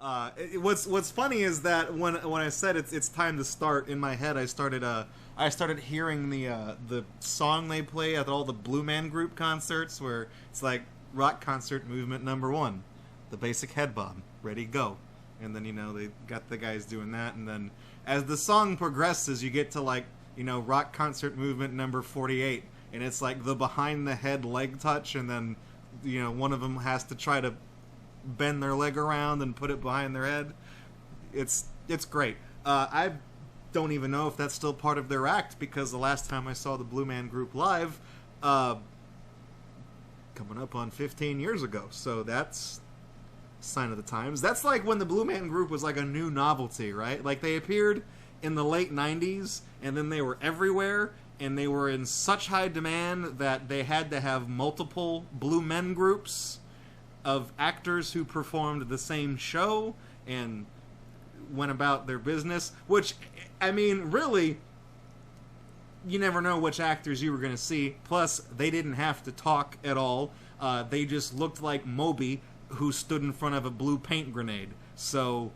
What's funny is that when I said it's time to start, in my head I started hearing the song they play at all the Blue Man Group concerts, where it's like rock concert movement number 1, the basic head bob, ready go, and then they got the guys doing that, and then as the song progresses you get to like rock concert movement number 48, and it's like the behind the head leg touch, and then one of them has to try to bend their leg around and put it behind their head. It's great. I don't even know if that's still part of their act, because the last time I saw the Blue Man Group live, coming up on 15 years ago, so that's a sign of the times. That's like when the Blue Man Group was like a new novelty, right? Like they appeared in the late 90s, and then they were everywhere, and they were in such high demand that they had to have multiple Blue Men groups of actors who performed the same show and went about their business, which, I mean, really, you never know which actors you were going to see. Plus, they didn't have to talk at all. They just looked like Moby, who stood in front of a blue paint grenade. So,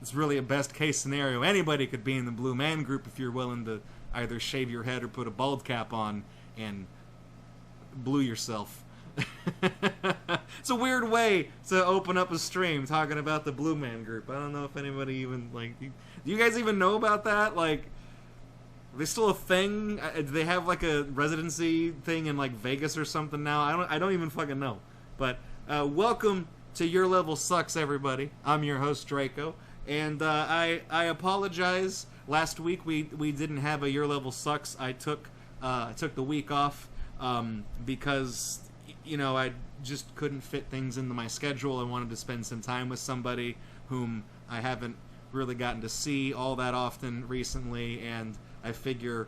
it's really a best-case scenario. Anybody could be in the Blue Man Group if you're willing to either shave your head or put a bald cap on and blue yourself. It's a weird way to open up a stream talking about the Blue Man Group. I don't know if anybody even, like, do you guys even know about that? Like, are they still a thing? Do they have like a residency thing in like Vegas or something now? I don't even fucking know. But welcome to Your Level Sucks, everybody. I'm your host, Draco, and I apologize. Last week we didn't have a Your Level Sucks. I took the week off because I just couldn't fit things into my schedule. I wanted to spend some time with somebody whom I haven't really gotten to see all that often recently, and I figure,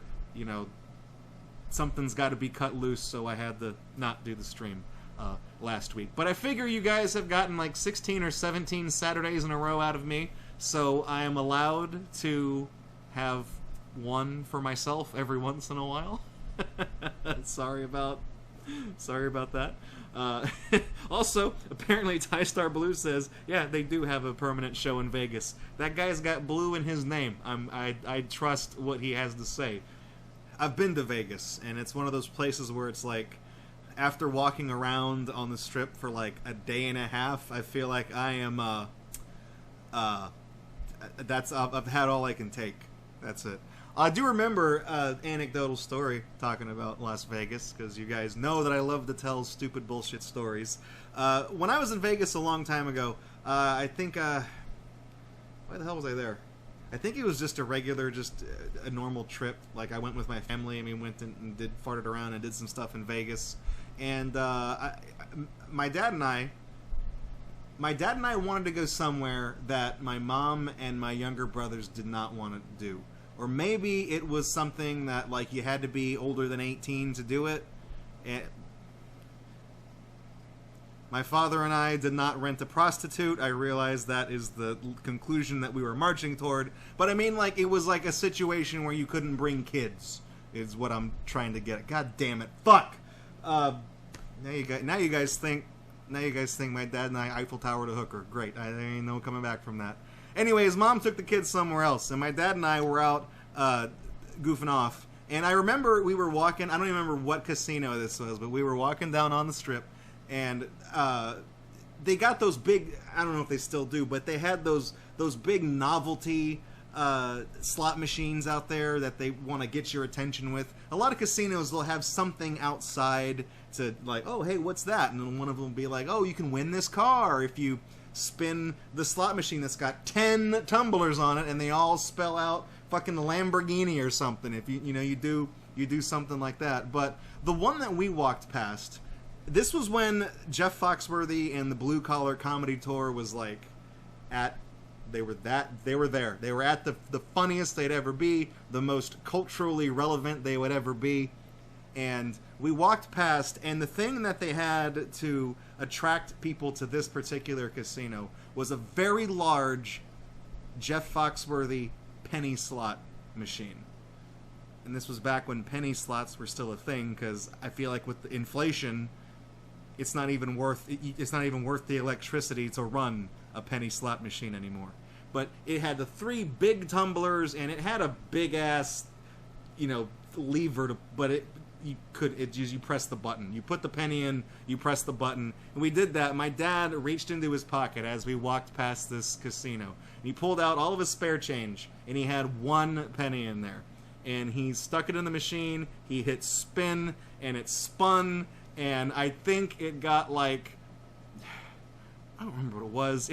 something's got to be cut loose, so I had to not do the stream last week. But I figure you guys have gotten like 16 or 17 Saturdays in a row out of me, so I am allowed to have one for myself every once in a while. Sorry about that. Also, apparently Ty Star Blue says, yeah, they do have a permanent show in Vegas. That guy's got blue in his name. I trust what he has to say. I've been to Vegas, and it's one of those places where it's like, after walking around on the Strip for like a day and a half, I feel like I am, I've had all I can take. That's it. I do remember anecdotal story talking about Las Vegas, because you guys know that I love to tell stupid bullshit stories. When I was in Vegas a long time ago, I think, why the hell was I there? I think it was just a regular, just a normal trip. Like, I went with my family, and we went and farted around and did some stuff in Vegas. And my dad and I wanted to go somewhere that my mom and my younger brothers did not want to do. Or maybe it was something that, like, you had to be older than 18 to do it. And my father and I did not rent a prostitute. I realize that is the conclusion that we were marching toward. But I mean, like, it was like a situation where you couldn't bring kids, is what I'm trying to get at. God damn it. Fuck! Now you guys think my dad and I Eiffel Towered a hooker. Great. There ain't no coming back from that. Anyways, Mom took the kids somewhere else, and my dad and I were out goofing off. And I remember we were walking, I don't even remember what casino this was, but we were walking down on the Strip, and they got those big, I don't know if they still do, but they had those big novelty slot machines out there that they want to get your attention with. A lot of casinos, they'll have something outside to, like, oh, hey, what's that? And then one of them will be like, oh, you can win this car if you spin the slot machine that's got 10 tumblers on it, and they all spell out fucking Lamborghini or something. If you do something like that. But the one that we walked past, this was when Jeff Foxworthy and the Blue Collar Comedy Tour was like they were there. They were at the funniest they'd ever be, the most culturally relevant they would ever be. And we walked past, and the thing that they had to attract people to this particular casino was a very large Jeff Foxworthy penny slot machine. And this was back when penny slots were still a thing, because I feel like with the inflation, it's not even worth the electricity to run a penny slot machine anymore. But it had the 3 big tumblers, and it had a big ass, lever but you press the button. You put the penny in, you press the button, and we did that. My dad reached into his pocket as we walked past this casino, and he pulled out all of his spare change, and he had 1 penny in there, and he stuck it in the machine. He hit spin, and it spun, and I think it got like, I don't remember what it was.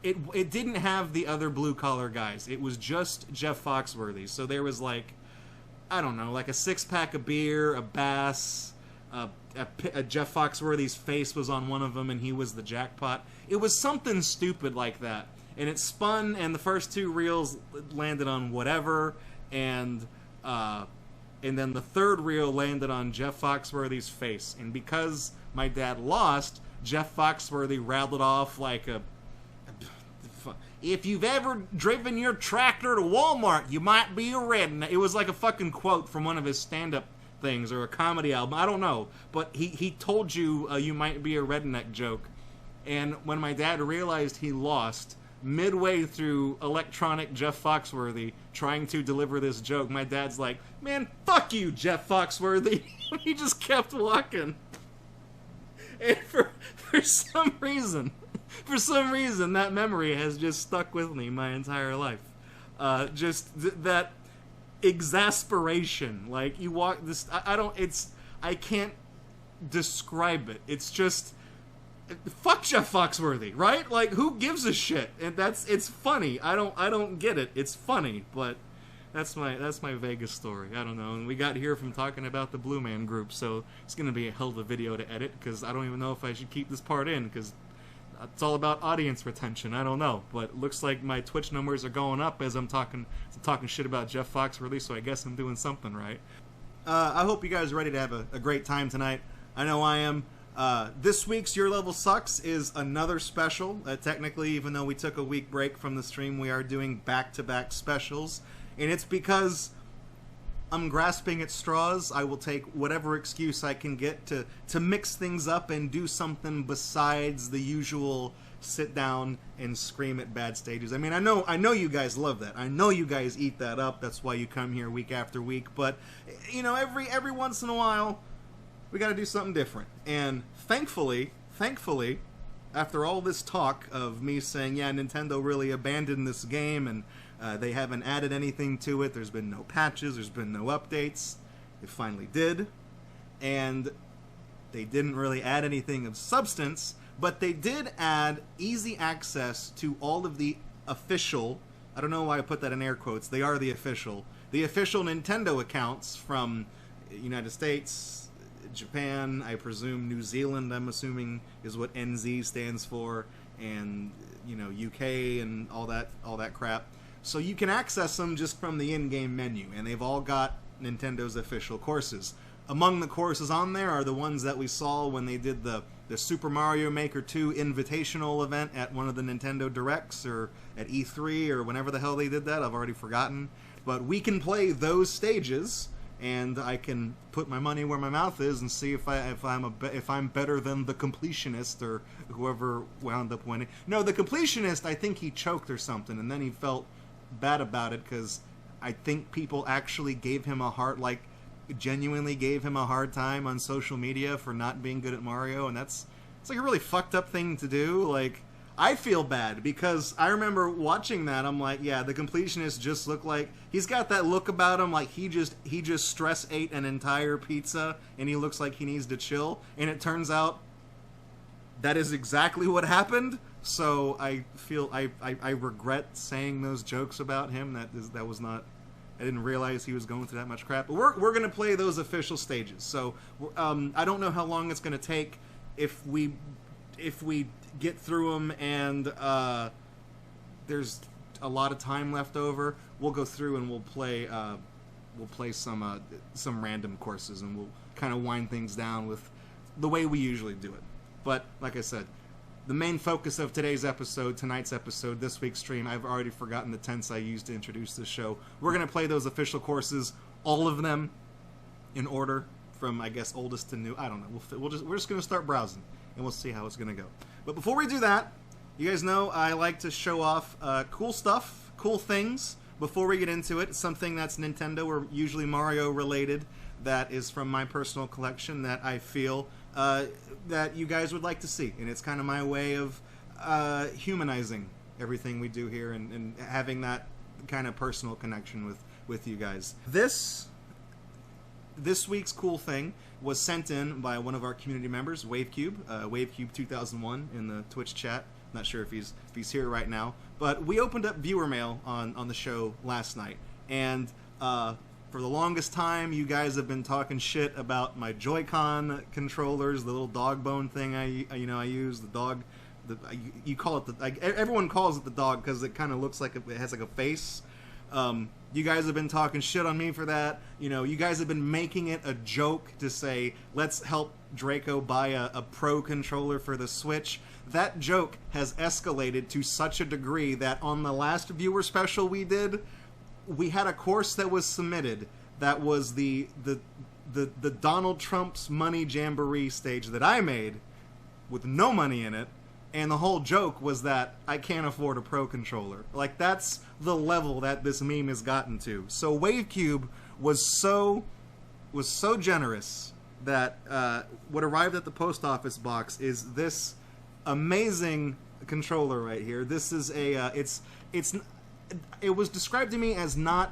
It didn't have the other blue collar guys. It was just Jeff Foxworthy. So there was like, I don't know, like a 6-pack of beer, a bass, a Jeff Foxworthy's face was on one of them, and he was the jackpot. It was something stupid like that, and it spun, and the first 2 reels landed on whatever, and then the 3rd reel landed on Jeff Foxworthy's face, and because my dad lost, Jeff Foxworthy rattled off like a, if you've ever driven your tractor to Walmart, you might be a redneck. It was like a fucking quote from one of his stand-up things or a comedy album. I don't know. But he told you you might be a redneck joke. And when my dad realized he lost, midway through electronic Jeff Foxworthy trying to deliver this joke, my dad's like, man, fuck you, Jeff Foxworthy. He just kept walking. And for some reason, that memory has just stuck with me my entire life. That exasperation. Like, you walk this, I can't describe it. It's just, fuck Jeff Foxworthy, right? Like, who gives a shit? And it's funny. I don't get it. It's funny, but that's my Vegas story. I don't know. And we got here from talking about the Blue Man Group, so it's going to be a hell of a video to edit, because I don't even know if I should keep this part in, because it's all about audience retention. I don't know. But it looks like my Twitch numbers are going up as I'm talking shit about Jeff Foxworthy, so I guess I'm doing something right. I hope you guys are ready to have a great time tonight. I know I am. This week's Your Level Sucks is another special. Technically, even though we took a week break from the stream, we are doing back-to-back specials. And it's because I'm grasping at straws. I will take whatever excuse I can get to mix things up and do something besides the usual sit down and scream at bad stages. I mean, I know you guys love that. I know you guys eat that up. That's why you come here week after week. But, every once in a while, we got to do something different. And thankfully, after all this talk of me saying, yeah, Nintendo really abandoned this game and they haven't added anything to it, there's been no patches, there's been no updates, they finally did. And they didn't really add anything of substance, but they did add easy access to all of the official, I don't know why I put that in air quotes, they are the official Nintendo accounts from United States, Japan, I presume New Zealand, I'm assuming is what NZ stands for, and UK and all that crap. So you can access them just from the in-game menu, and they've all got Nintendo's official courses. Among the courses on there are the ones that we saw when they did the Super Mario Maker 2 Invitational event at one of the Nintendo Directs, or at E3, or whenever the hell they did that, I've already forgotten. But we can play those stages, and I can put my money where my mouth is and see if I'm better than the completionist or whoever wound up winning. No, the completionist, I think he choked or something, and then he felt bad about it because I think people actually genuinely gave him a hard time on social media for not being good at Mario, and it's like a really fucked up thing to do. Like, I feel bad because I remember watching that. I'm like, yeah, the completionist just looked like he's got that look about him, like he just stress ate an entire pizza and he looks like he needs to chill. And it turns out that is exactly what happened. So I feel I regret saying those jokes about him. That was not. I didn't realize he was going through that much crap. But we're gonna play those official stages. So I don't know how long it's gonna take if we get through them, and there's a lot of time left over. We'll go through and we'll play some random courses, and we'll kind of wind things down with the way we usually do it. But like I said, the main focus of tonight's episode, this week's stream, I've already forgotten the tense I used to introduce this show. We're going to play those official courses, all of them, in order, from, I guess, oldest to new. I don't know. We're just going to start browsing, and we'll see how it's going to go. But before we do that, You guys know I like to show off cool stuff, cool things. Before we get into it, something that's Nintendo or usually Mario related that is from my personal collection that I feel that you guys would like to see. And it's kind of my way of humanizing everything we do here and having that kind of personal connection with you guys. This week's cool thing was sent in by one of our community members, WaveCube, WaveCube 2001 in the Twitch chat. Not sure if he's here right now, but we opened up viewer mail on the show last night, and for the longest time, you guys have been talking shit about my Joy-Con controllers, the little dog bone thing I use, the dog. You call it everyone calls it the dog because it kind of looks like it has like a face. You guys have been talking shit on me for that. You guys have been making it a joke to say, let's help Draco buy a Pro controller for the Switch. That joke has escalated to such a degree that on the last viewer special we did, we had a course that was submitted that was the Donald Trump's money jamboree stage that I made with no money in it. And the whole joke was that I can't afford a Pro controller. Like, that's the level that this meme has gotten to. So WaveCube was so generous that what arrived at the post office box is this amazing controller right here. This is a it was described to me as not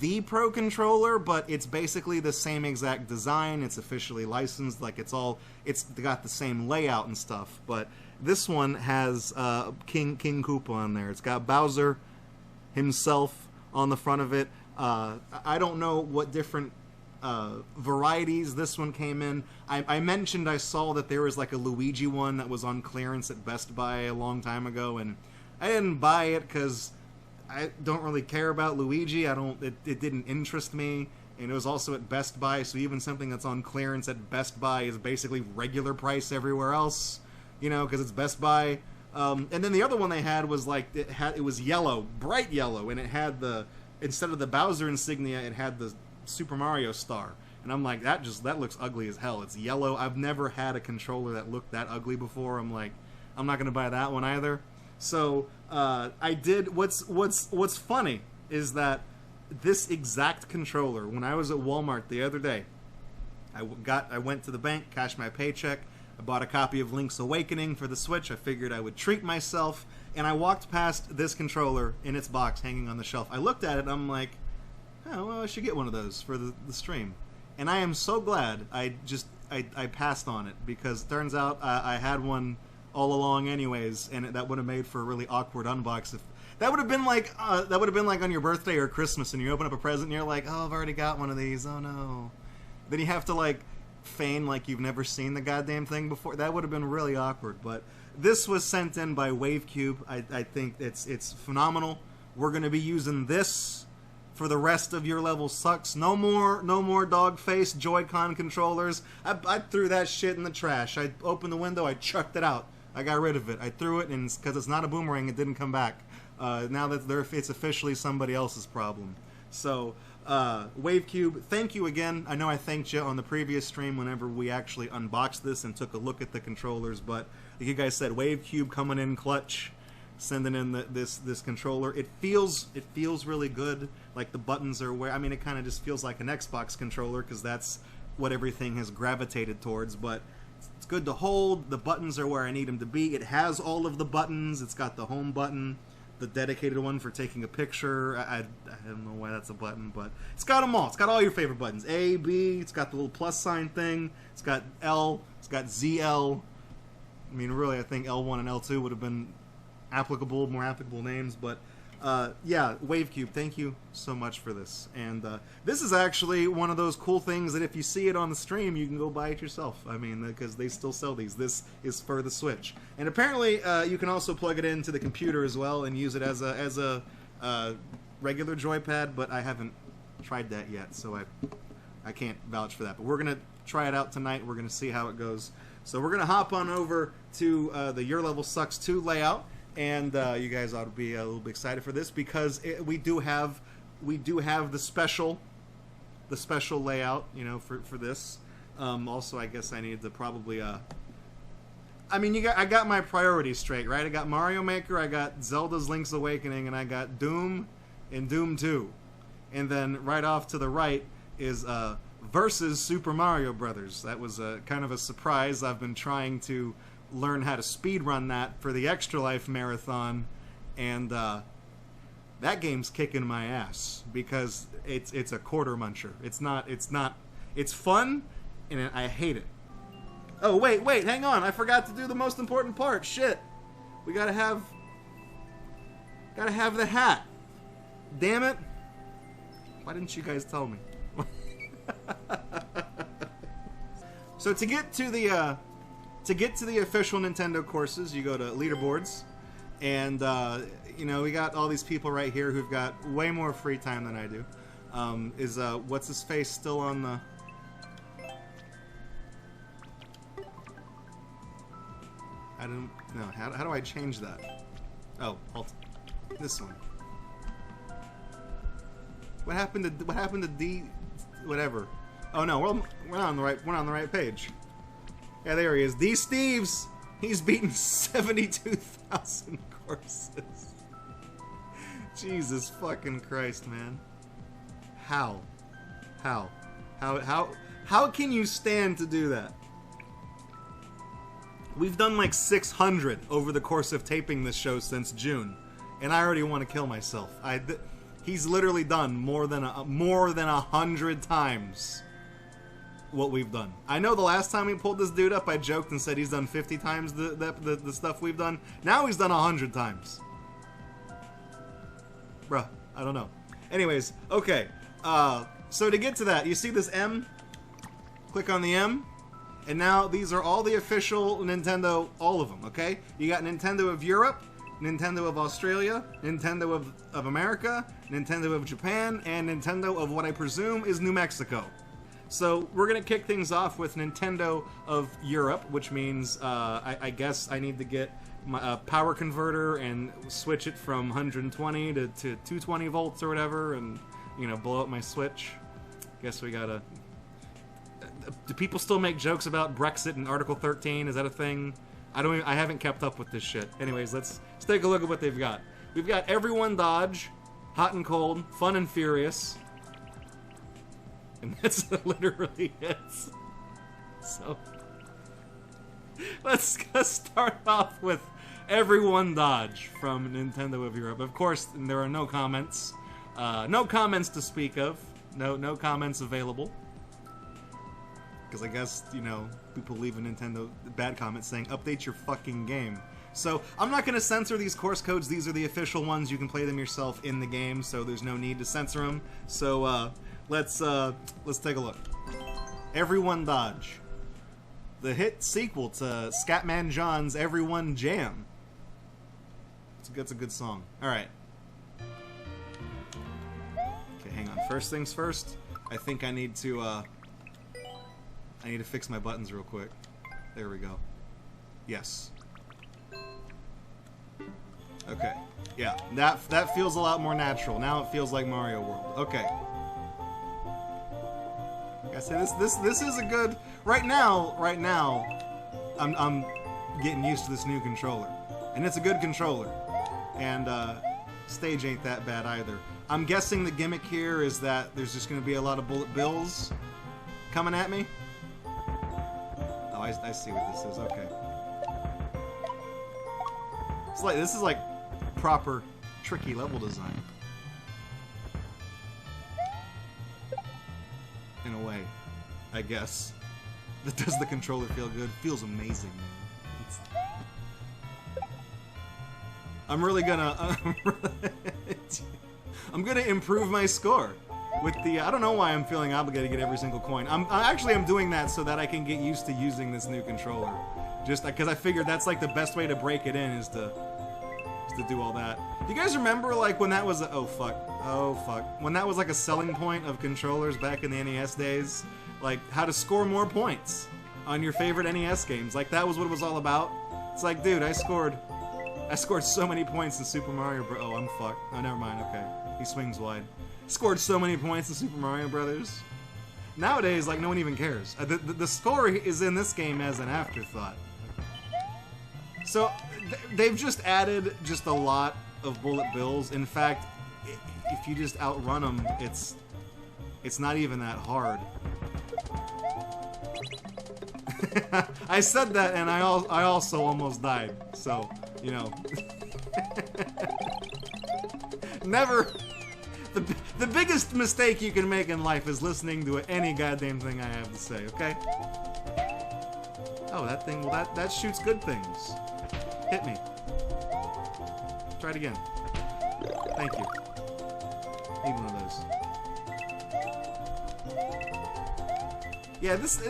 the Pro controller, but it's basically the same exact design. It's officially licensed. Like, it's got the same layout and stuff, but this one has King Koopa on there. It's got Bowser himself on the front of it. I don't know what different varieties this one came in. I mentioned I saw that there was like a Luigi one that was on clearance at Best Buy a long time ago, and I didn't buy it because I don't really care about Luigi. It didn't interest me, and it was also at Best Buy, so even something that's on clearance at Best Buy is basically regular price everywhere else. Because it's Best Buy. And then the other one they had was like, it was yellow, bright yellow, and it had instead of the Bowser insignia, it had the Super Mario star. And I'm like, that looks ugly as hell. It's yellow. I've never had a controller that looked that ugly before. I'm like, I'm not gonna buy that one either. So I did. What's funny is that this exact controller, when I was at Walmart the other day, I went to the bank, cashed my paycheck. I bought a copy of Link's Awakening for the Switch. I figured I would treat myself, and I walked past this controller in its box hanging on the shelf. I looked at it, and I'm like, oh, well, I should get one of those for the stream. And I am so glad I passed on it, because it turns out I had one all along anyways, and that would have made for a really awkward unbox. That would have been like on your birthday or Christmas, and you open up a present, and you're like, oh, I've already got one of these. Oh no! Then you have to like feign like you've never seen the goddamn thing before. That would have been really awkward. But this was sent in by WaveCube. I think it's phenomenal. We're gonna be using this for the rest of Your Level Sucks. No more dog face Joy-Con controllers. I threw that shit in the trash. I opened the window. I chucked it out. I got rid of it. I threw it, and because it's not a boomerang, it didn't come back. Now that it's officially somebody else's problem. So. WaveCube, thank you again. I know I thanked you on the previous stream whenever we actually unboxed this and took a look at the controllers, but like you guys said, WaveCube coming in clutch, sending in this controller. It feels really good. Like the buttons are where, I mean, it kind of just feels like an Xbox controller because that's what everything has gravitated towards, but it's good to hold. The buttons are where I need them to be. It has all of the buttons. It's got the home button, the dedicated one for taking a picture. I don't know why that's a button, but it's got them all. It's got all your favorite buttons. A, B, it's got the little plus sign thing. It's got L, it's got ZL. I mean, really, I think L1 and L2 would have been more applicable names, but yeah, WaveCube, thank you so much for this. And this is actually one of those cool things that if you see it on the stream, you can go buy it yourself. I mean, because they still sell these. This is for the Switch. And apparently, you can also plug it into the computer as well and use it as a regular joypad, but I haven't tried that yet, so I can't vouch for that. But we're going to try it out tonight. We're going to see how it goes. So we're going to hop on over to the Your Level Sucks 2 layout. And you guys ought to be a little bit excited for this because we do have the special layout, you know, for this. Also, I guess I need to probably I mean, I got my priorities straight, right? I got Mario Maker, I got Zelda's Link's Awakening, and I got Doom and Doom 2. And then right off to the right is versus Super Mario Brothers. That was kind of a surprise. I've been trying to learn how to speedrun that for the Extra Life Marathon, and that game's kicking my ass because it's a quarter muncher. It's fun, and I hate it. Oh, wait, hang on. I forgot to do the most important part. Shit. We gotta have the hat. Damn it. Why didn't you guys tell me? So to get to the official Nintendo courses, you go to leaderboards, and you know, we got all these people right here who've got way more free time than I do. Is what's his face still on the? I don't know. How do I change that? Oh, this one. What happened to D? Whatever. Oh no, we're on the right page. Yeah, there he is. D. Steves. He's beaten 72,000 courses. Jesus fucking Christ, man. How can you stand to do that? We've done like 600 over the course of taping this show since June, and I already want to kill myself. He's literally done more than 100 times what we've done. I know the last time we pulled this dude up, I joked and said he's done 50 times the stuff we've done. Now he's done 100 times. Bruh, I don't know. Anyways, okay. So to get to that, you see this M? Click on the M. And now these are all the official Nintendo, all of them, okay? You got Nintendo of Europe, Nintendo of Australia, Nintendo of America, Nintendo of Japan, and Nintendo of what I presume is New Mexico. So we're going to kick things off with Nintendo of Europe, which means I guess I need to get my power converter and switch it from 120 to 220 volts or whatever, and, you know, blow up my Switch. Guess we gotta... Do people still make jokes about Brexit and Article 13? Is that a thing? I haven't kept up with this shit. Anyways, let's take a look at what they've got. We've got Everyone Dodge, Hot and Cold, Fun and Furious. And that's literally it. So, let's start off with Everyone Dodge from Nintendo of Europe. Of course, there are no comments. No comments to speak of. No comments available. Because I guess, you know, people leave a Nintendo bad comment saying, update your fucking game. So, I'm not going to censor these course codes. These are the official ones. You can play them yourself in the game, so there's no need to censor them. So, let's take a look. Everyone Dodge. The sequel to Scatman John's Everyone Jam. That's a good song. Alright. Okay, hang on. First things first, I think I need to fix my buttons real quick. There we go. Yes. Okay. Yeah, that feels a lot more natural. Now it feels like Mario World. Okay. Like I said, this is a good... Right now, I'm getting used to this new controller. And it's a good controller. And, stage ain't that bad either. I'm guessing the gimmick here is that there's just going to be a lot of bullet bills coming at me. Oh, I see what this is. Okay. This is like proper tricky level design. In a way, I guess. Does the controller feel good? Feels amazing, man. I'm really gonna... I'm gonna improve my score. With the... I don't know why I'm feeling obligated to get every single coin. I'm doing that so that I can get used to using this new controller. Just because I figured that's like the best way to break it in is to do all that. Do you guys remember like when that was oh fuck. When that was like a selling point of controllers back in the NES days? Like how to score more points on your favorite NES games. Like that was what it was all about. It's like, dude, I scored so many points in Super Mario Bros. Oh, I'm fucked. Oh, never mind. Okay. He swings wide. Scored so many points in Super Mario Brothers. Nowadays, like, no one even cares. The score is in this game as an afterthought. So they've just added just a lot of bullet bills. In fact, if you just outrun them, it's not even that hard. I said that, and I also almost died. So, you know, never. The biggest mistake you can make in life is listening to any goddamn thing I have to say. Okay. Oh, that thing. Well, that shoots good things. Hit me. Try it again. Thank you. Need one of those. Yeah, this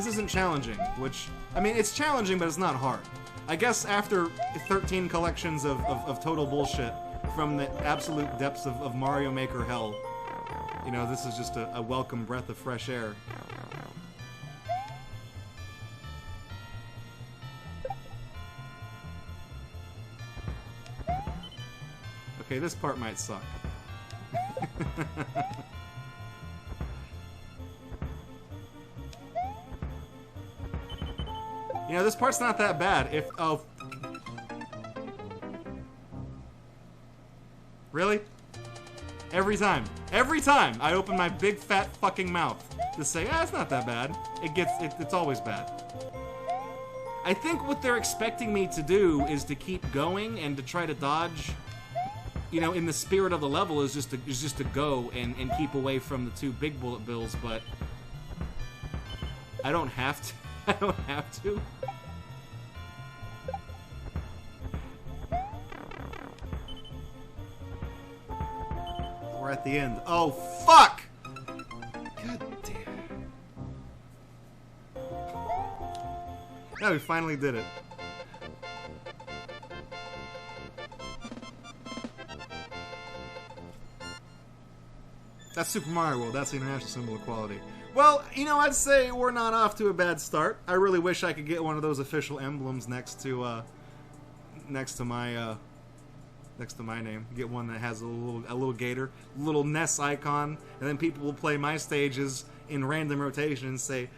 isn't challenging. Which, I mean, it's challenging, but it's not hard. I guess after 13 collections of total bullshit from the absolute depths of Mario Maker hell, you know, this is just a welcome breath of fresh air. Okay, this part might suck. You know, this part's not that bad. Really? Every time I open my big fat fucking mouth to say, it's not that bad. It's always bad. I think what they're expecting me to do is to keep going and to try to dodge. You know, in the spirit of the level is just to go and keep away from the two big bullet bills, but I don't have to. I don't have to. We're at the end. Oh, fuck! God damn. Yeah, we finally did it. That's Super Mario World. That's the international symbol of equality. Well, you know, I'd say we're not off to a bad start. I really wish I could get one of those official emblems next to my name. Get one that has a little gator, a little Ness icon, and then people will play my stages in random rotation and say,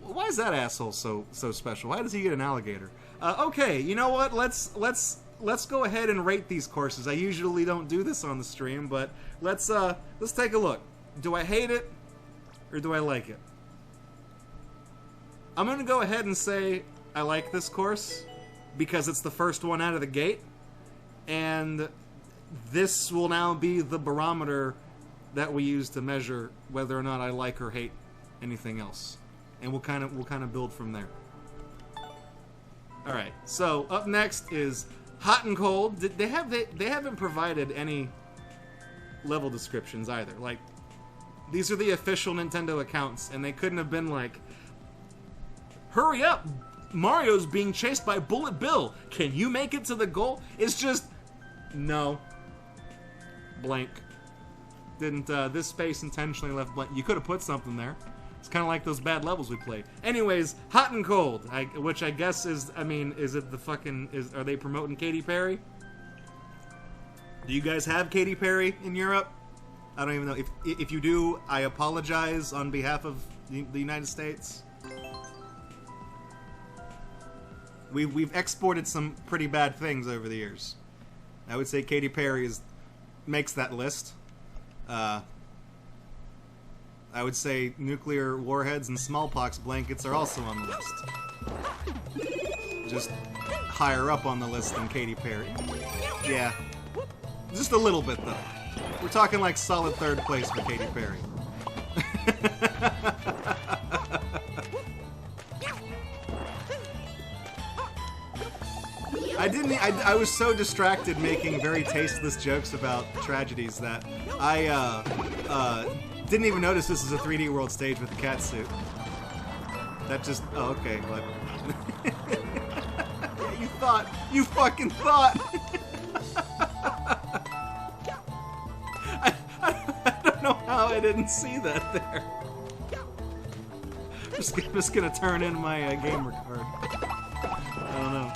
"Why is that asshole so special? Why does he get an alligator?" Okay, you know what? Let's go ahead and rate these courses. I usually don't do this on the stream, but let's take a look. Do I hate it or do I like it? I'm gonna go ahead and say I like this course because it's the first one out of the gate, and this will now be the barometer that we use to measure whether or not I like or hate anything else, and we'll kind of build from there. All right. So up next is Hot and Cold. They haven't provided any level descriptions either. Like, these are the official Nintendo accounts, and they couldn't have been like, "Hurry up! Mario's being chased by Bullet Bill. Can you make it to the goal?" It's just no. Blank. Didn't this space intentionally left blank? You could have put something there. It's kind of like those bad levels we played. Anyways, Hot and Cold, which I guess is, I mean, is it the fucking, are they promoting Katy Perry? Do you guys have Katy Perry in Europe? I don't even know. If you do, I apologize on behalf of the United States. We've exported some pretty bad things over the years. I would say Katy Perry makes that list. I would say nuclear warheads and smallpox blankets are also on the list. Just higher up on the list than Katy Perry. Yeah. Just a little bit, though. We're talking like solid third place for Katy Perry. I was so distracted making very tasteless jokes about tragedies that I didn't even notice this is a 3D world stage with a cat suit. That just... Oh, okay. But yeah, you thought. You fucking thought. I don't know how I didn't see that there. I'm just gonna turn in my gamer card. I don't know.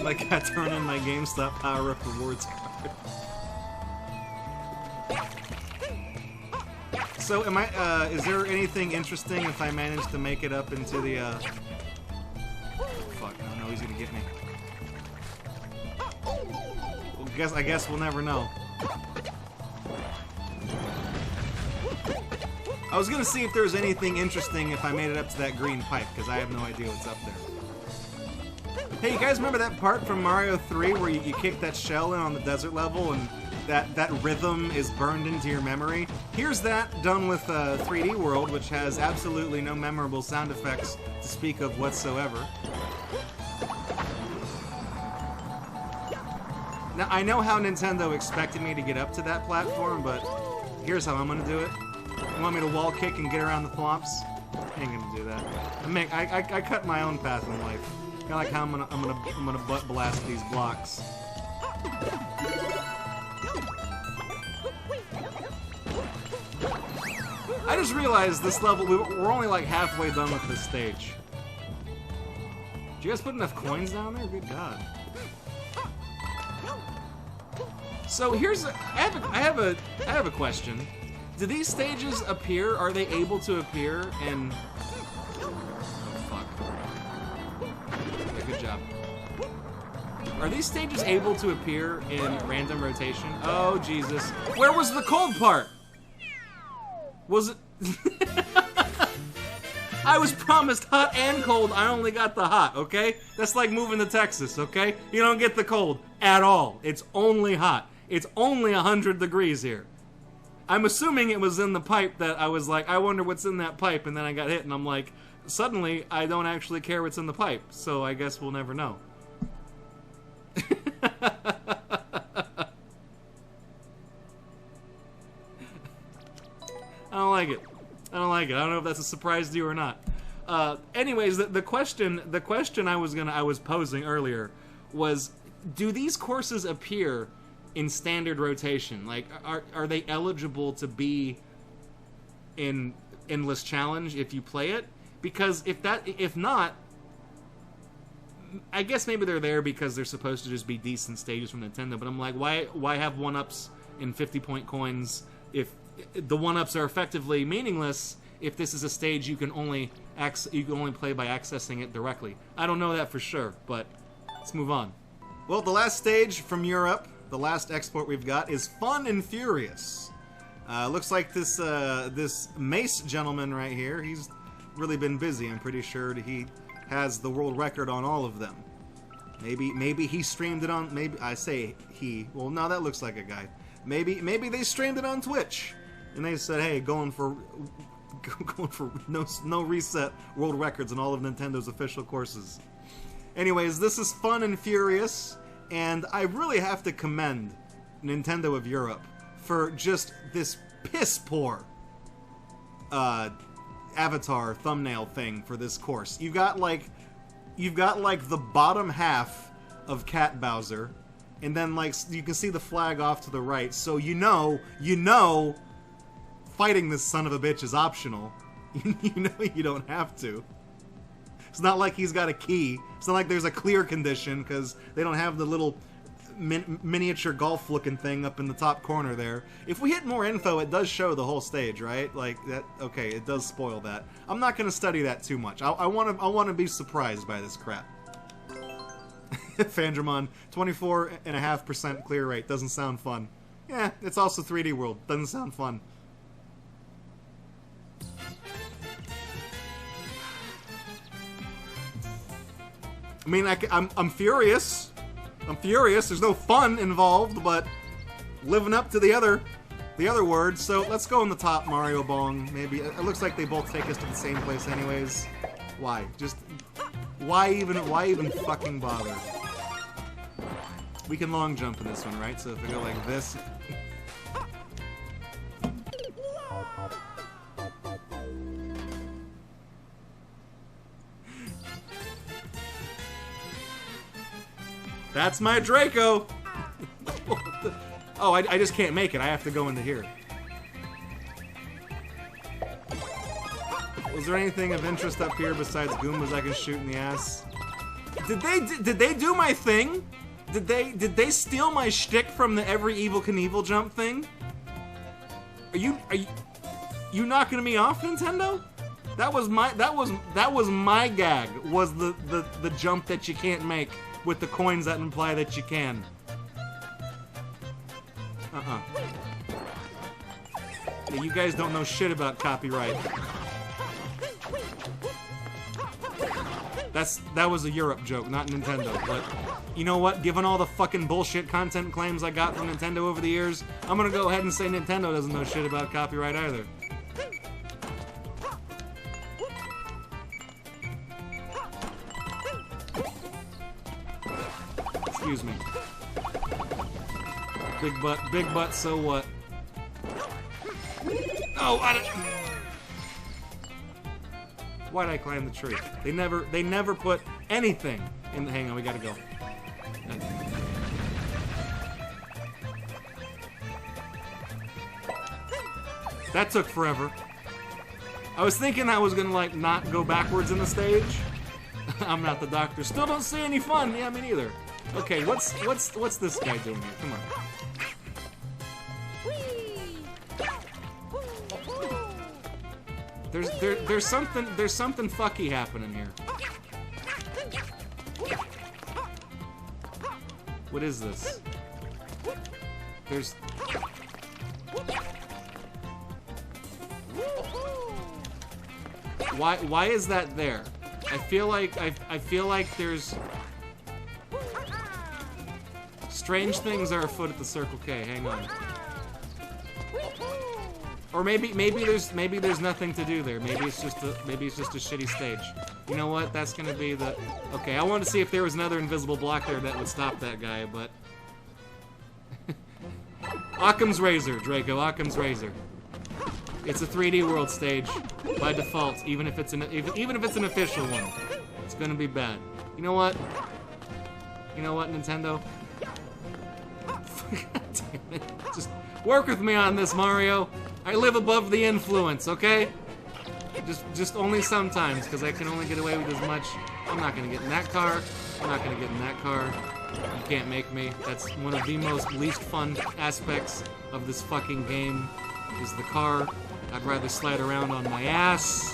Like, I turn in my GameStop power-up rewards card. So, am I, is there anything interesting if I manage to make it up into the, fuck. he's gonna get me. Well, I guess we'll never know. I was gonna see if there was anything interesting if I made it up to that green pipe, because I have no idea what's up there. Hey, you guys remember that part from Mario 3 where you kick that shell in on the desert level and that rhythm is burned into your memory? Here's that done with 3D World, which has absolutely no memorable sound effects to speak of whatsoever. Now, I know how Nintendo expected me to get up to that platform, but here's how I'm gonna do it. You want me to wall kick and get around the thwomps? I ain't gonna do that. I cut my own path in life. Kinda like how I'm gonna butt blast these blocks. I just realized this level, we're only like halfway done with this stage. Did you guys put enough coins down there? Good God. So here's I have a question. Do these stages appear? Are they able to appear in? Oh fuck! Yeah, good job. Are these stages able to appear in random rotation? Oh Jesus! Where was the cold part? Was it? I was promised hot and cold. I only got the hot. Okay, that's like moving to Texas. Okay, you don't get the cold at all. It's only hot. It's only 100 degrees here. I'm assuming it was in the pipe that I was like, I wonder what's in that pipe, and then I got hit, and I'm like, suddenly, I don't actually care what's in the pipe, so I guess we'll never know. I don't like it. I don't like it. I don't know if that's a surprise to you or not. Anyways, the question I was posing earlier was, do these courses appear in standard rotation? Like, are they eligible to be in Endless Challenge if you play it? Because if not, I guess maybe they're there because they're supposed to just be decent stages from Nintendo. But I'm like, why have 1-ups in 50-point coins if the 1-ups are effectively meaningless? If this is a stage you can only play by accessing it directly. I don't know that for sure, but let's move on. Well, the last stage from Europe, the last export we've got, is Fun and Furious. Looks like this Mace gentleman right here, he's really been busy. I'm pretty sure he has the world record on all of them. Maybe he streamed it on, maybe, I say he, well no, that looks like a guy. Maybe they streamed it on Twitch, and they said, hey, going for no reset world records on all of Nintendo's official courses. Anyways, this is Fun and Furious, and I really have to commend Nintendo of Europe for just this piss-poor avatar thumbnail thing for this course. You've got like the bottom half of Cat Bowser, and then like you can see the flag off to the right, so you know fighting this son of a bitch is optional. You know you don't have to. It's not like he's got a key. It's not like there's a clear condition, because they don't have the little miniature golf-looking thing up in the top corner there. If we hit more info, it does show the whole stage, right? Like that. Okay, it does spoil that. I'm not going to study that too much. I want to be surprised by this crap. Fandramon, 24.5% clear rate. Doesn't sound fun. Yeah, it's also 3D World. Doesn't sound fun. I mean, I'm furious. I'm furious. There's no fun involved, but living up to the other words. So let's go on the top, Mario Bong. Maybe it looks like they both take us to the same place, anyways. Why? Just why even fucking bother? We can long jump in this one, right? So if we go like this. That's my Draco! Oh, I just can't make it. I have to go into here. Was there anything of interest up here besides Goombas I can shoot in the ass? Did they do my thing? Did they steal my shtick from the Every Evil Knievel jump thing? Are you knocking me off, Nintendo? That was my gag. Was the jump that you can't make with the coins that imply that you can. Yeah, you guys don't know shit about copyright. That was a Europe joke, not Nintendo. But you know what? Given all the fucking bullshit content claims I got from Nintendo over the years, I'm gonna go ahead and say Nintendo doesn't know shit about copyright either. Excuse me. Big butt, so what? Oh, why'd I climb the tree? They never put anything in the... Hang on, we gotta go. That took forever. I was thinking I was gonna, like, not go backwards in the stage. I'm not the doctor. Still don't see any fun. Yeah, me neither. Okay, what's this guy doing here? Come on. There's something fucky happening here. What is this? Why is that there? I feel like there's strange things are afoot at the Circle K. Hang on. Or maybe there's nothing to do there. Maybe it's just a shitty stage. You know what? That's gonna be the... Okay, I wanted to see if there was another invisible block there that would stop that guy, but... Occam's Razor, Draco. Occam's Razor. It's a 3D world stage by default, even if it's an official one. It's gonna be bad. You know what? You know what, Nintendo? God damn it. Just work with me on this, Mario. I live above the influence, okay? Just only sometimes, because I can only get away with as much. I'm not gonna get in that car. I'm not gonna get in that car. You can't make me. That's one of the most least fun aspects of this fucking game, is the car. I'd rather slide around on my ass.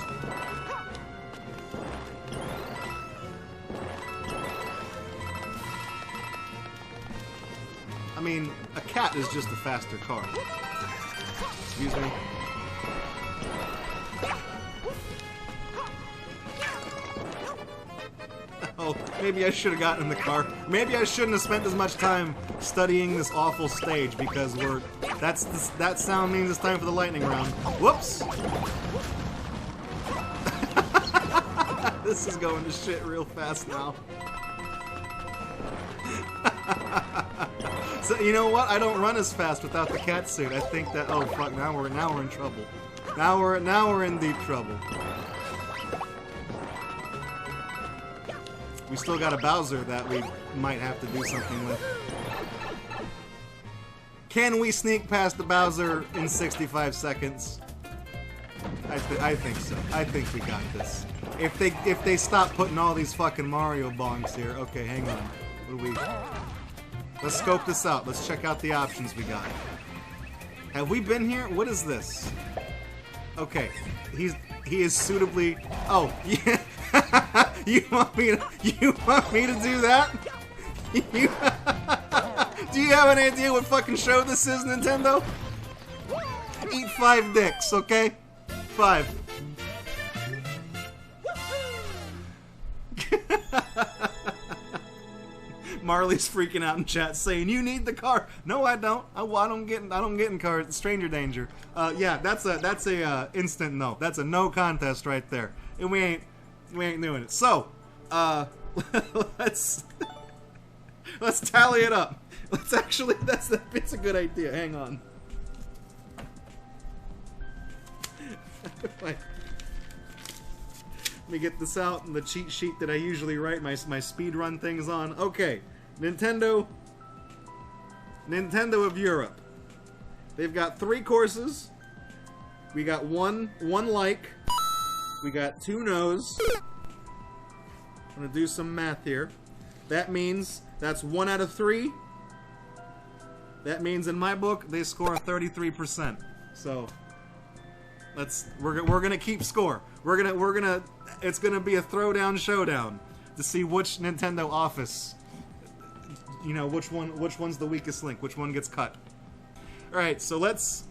I mean, a cat is just a faster car. Excuse me. Oh, maybe I should have gotten in the car. Maybe I shouldn't have spent as much time studying this awful stage, because that sound means it's time for the lightning round. Whoops! This is going to shit real fast now. So, you know what? I don't run as fast without the cat suit. I think that... Oh, fuck. Now we're in trouble. Now we're in deep trouble. We still got a Bowser that we might have to do something with. Can we sneak past the Bowser in 65 seconds? I think so. I think we got this. If they stop putting all these fucking Mario bongs here. Okay, hang on. What do we... Let's scope this out. Let's check out the options we got. Have we been here? What is this? Okay, he is suitably... Oh, yeah. You want me to do that? Do you have an idea what fucking show this is, Nintendo? Eat 5 dicks, okay? 5. Marley's freaking out in chat saying, "You need the car." No, I don't. I don't get in cars. It's stranger danger. Yeah, that's a instant no. That's a no contest right there. And we ain't doing it. So, let's tally it up. Let's actually, it's a good idea. Hang on. Let me get this out in the cheat sheet that I usually write my speed run things on. Okay, Nintendo of Europe. They've got 3 courses. We got one like. We got 2 no's. I'm gonna do some math here. That means that's 1 out of 3. That means in my book they score 33%. So we're gonna keep score. It's gonna be a throwdown showdown to see which Nintendo office, you know, which one's the weakest link, which one gets cut. All right, so let's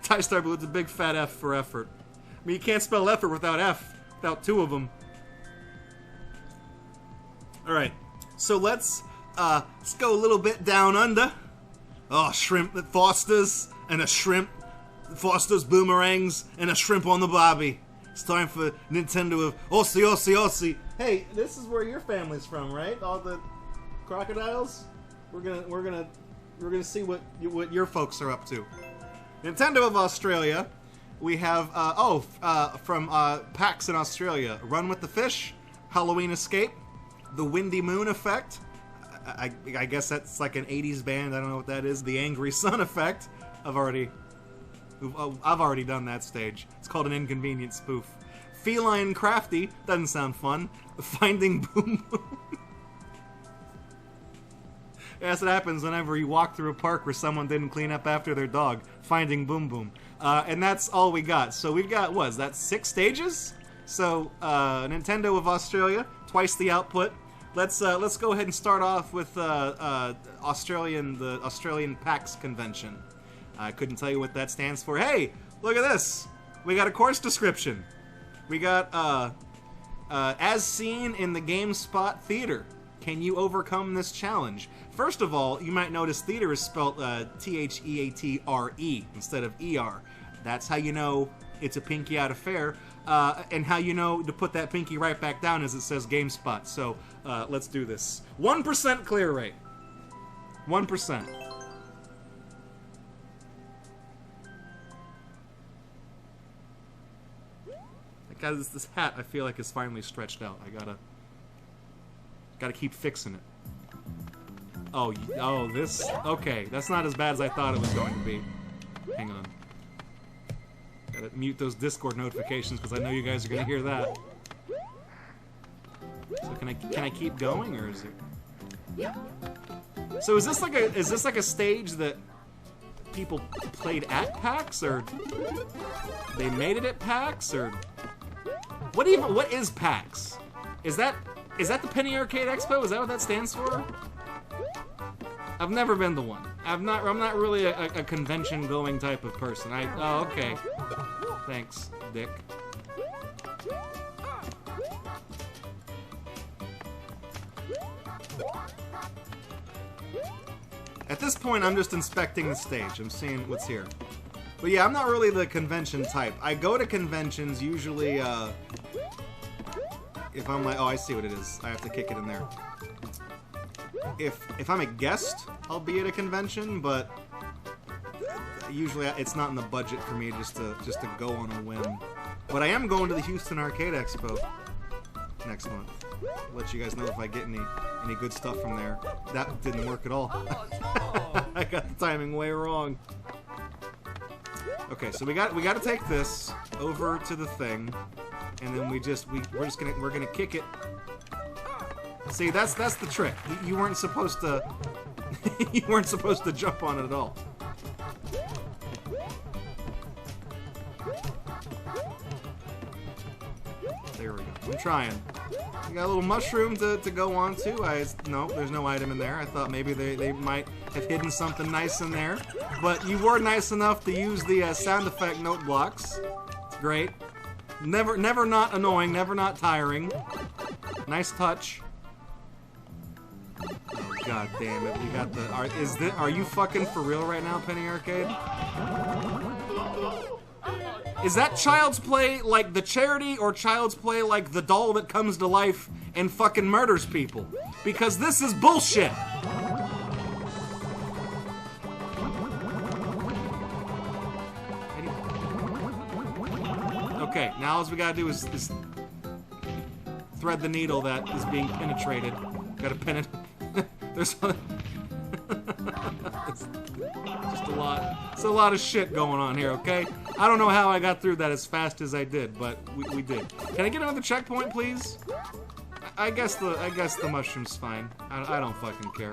TieStar Blue, it's a big fat F for effort. I mean, you can't spell effort without F, without two of them. All right, so let's go a little bit down under. Oh, shrimp that Foster's and a shrimp, Foster's boomerangs and a shrimp on the bobby. It's time for Nintendo of Aussie, Aussie, Aussie. Hey, this is where your family's from, right? All the crocodiles. We're gonna see what your folks are up to. Nintendo of Australia. We have from PAX in Australia. Run with the Fish, Halloween Escape, The Windy Moon Effect. I guess that's like an 80s band. I don't know what that is. The Angry Sun Effect. I've already done that stage. It's called an inconvenient spoof. Feline Crafty. Doesn't sound fun. Finding Boom Boom. That's what happens whenever you walk through a park where someone didn't clean up after their dog. Finding Boom Boom. And that's all we got. So we've got, what is that, 6 stages? So, Nintendo of Australia, twice the output. Let's go ahead and start off with the Australian PAX convention. I couldn't tell you what that stands for. Hey, look at this. We got a course description. We got, as seen in the GameSpot Theater. Can you overcome this challenge? First of all, you might notice theater is spelled Theatre instead of ER. That's how you know it's a pinky out affair, and how you know to put that pinky right back down as it says GameSpot. So let's do this. 1% clear rate. 1%. Guys, this hat I feel like is finally stretched out. I gotta keep fixing it. Oh, this... Okay, that's not as bad as I thought it was going to be. Hang on. Gotta mute those Discord notifications because I know you guys are gonna hear that. So can I keep going, or is it... So is this like a stage that people played at PAX, or they made it at PAX, or what is PAX? Is that the Penny Arcade Expo? Is that what that stands for? I've never been to one. I'm not really a convention going type of person. Oh, okay. Thanks, Dick. At this point, I'm just inspecting the stage. I'm seeing what's here. But yeah, I'm not really the convention type. I go to conventions usually, if I'm like, oh, I see what it is. I have to kick it in there. If I'm a guest, I'll be at a convention, but usually it's not in the budget for me just to go on a whim. But I am going to the Houston Arcade Expo next month. I'll let you guys know if I get any good stuff from there. That didn't work at all. Oh, no. I got the timing way wrong. Okay, so we got to take this over to the thing, and then we're gonna kick it. See, that's the trick. You weren't supposed to you weren't supposed to jump on it at all. There we go. I'm trying. We got a little mushroom to go on to. No, there's no item in there. I thought maybe they might have hidden something nice in there. But you were nice enough to use the sound effect note blocks. It's great. Never not annoying, never not tiring. Nice touch. God damn it, we got the... Are you fucking for real right now, Penny Arcade? Is that Child's Play like the charity, or Child's Play like the doll that comes to life and fucking murders people? Because this is bullshit! Okay, now all we gotta do is thread the needle that is being penetrated. Gotta pin it. There's just a lot. It's a lot of shit going on here, okay? I don't know how I got through that as fast as I did, but we did. Can I get another checkpoint, please? I guess the mushroom's fine. I don't fucking care.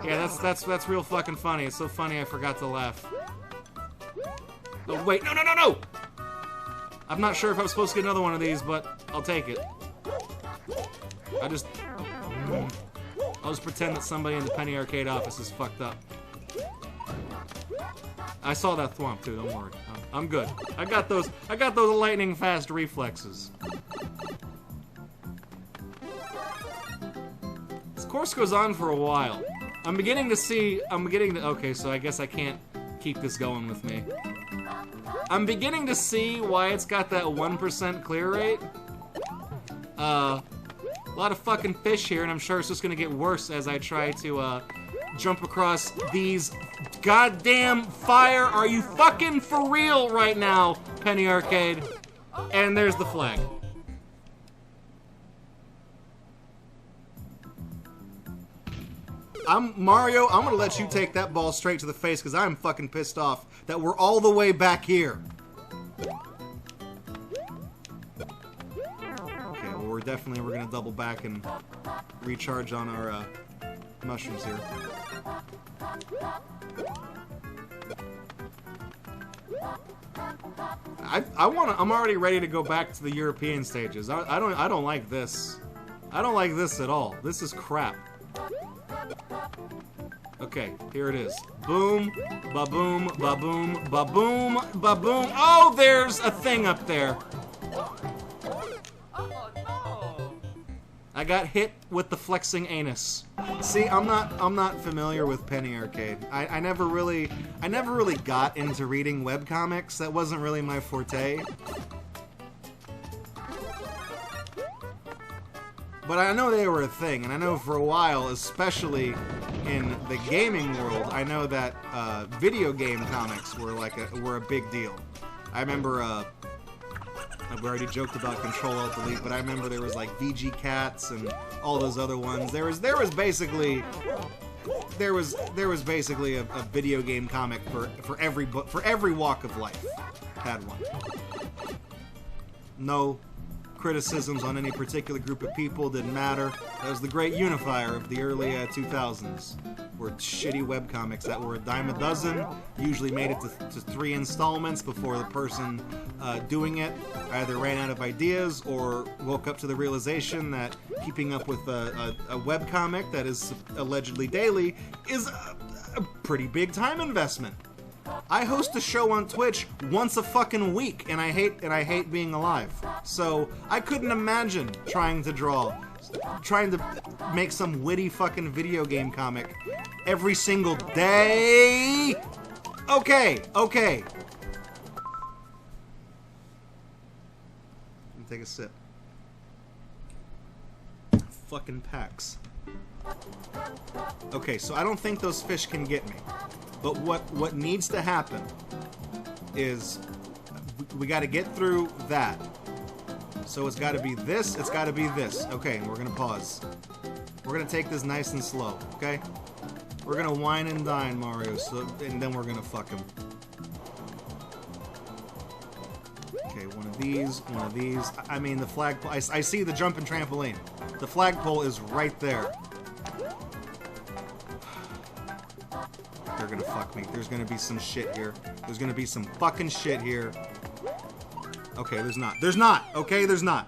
Yeah, that's real fucking funny. It's so funny I forgot to laugh. Oh, wait, no, no, no, no! I'm not sure if I was supposed to get another one of these, but I'll take it. I'll just pretend that somebody in the Penny Arcade office is fucked up. I saw that thwomp too, don't worry. I'm good. I got those lightning fast reflexes. This course goes on for a while. Okay, so I guess I can't keep this going with me. I'm beginning to see why it's got that 1% clear rate. A lot of fucking fish here, and I'm sure it's just gonna get worse as I try to, jump across these goddamn fire. Are you fucking for real right now, Penny Arcade? And there's the flag. Mario, I'm gonna let you take that ball straight to the face because I'm fucking pissed off that we're all the way back here. Okay, well we're gonna double back and recharge on our mushrooms here. I'm already ready to go back to the European stages. I don't like this. I don't like this at all. This is crap. Okay, here it is. Boom, ba-boom, ba-boom, ba-boom, ba-boom. Oh, there's a thing up there. I got hit with the flexing anus. See, I'm not familiar with Penny Arcade. I never really got into reading webcomics. That wasn't really my forte. But I know they were a thing, and I know for a while, especially in the gaming world, I know that video game comics were a big deal. I remember I've already joked about Control-Alt-Delete, but I remember there was like VG Cats and all those other ones. There was basically a video game comic for every walk of life. Had one. No criticisms on any particular group of people, didn't matter. That was the great unifier of the early 2000s. Were shitty webcomics that were a dime a dozen, usually made it to 3 installments before the person doing it either ran out of ideas or woke up to the realization that keeping up with a webcomic that is allegedly daily is a pretty big time investment. I host a show on Twitch once a fucking week, and I hate being alive. So I couldn't imagine trying to make some witty fucking video game comic every single day. Okay. Let me take a sip. Fucking PAX. Okay, so I don't think those fish can get me. But what needs to happen is we got to get through that. So it's got to be this, it's got to be this. Okay, and we're going to pause. We're going to take this nice and slow, okay? We're going to wine and dine Mario, and then we're going to fuck him. Okay, one of these. I mean, the flagpole. I see the jumping trampoline. The flagpole is right there. They're gonna fuck me. There's gonna be some shit here. There's gonna be some fucking shit here. Okay, there's not. There's not! Okay, there's not.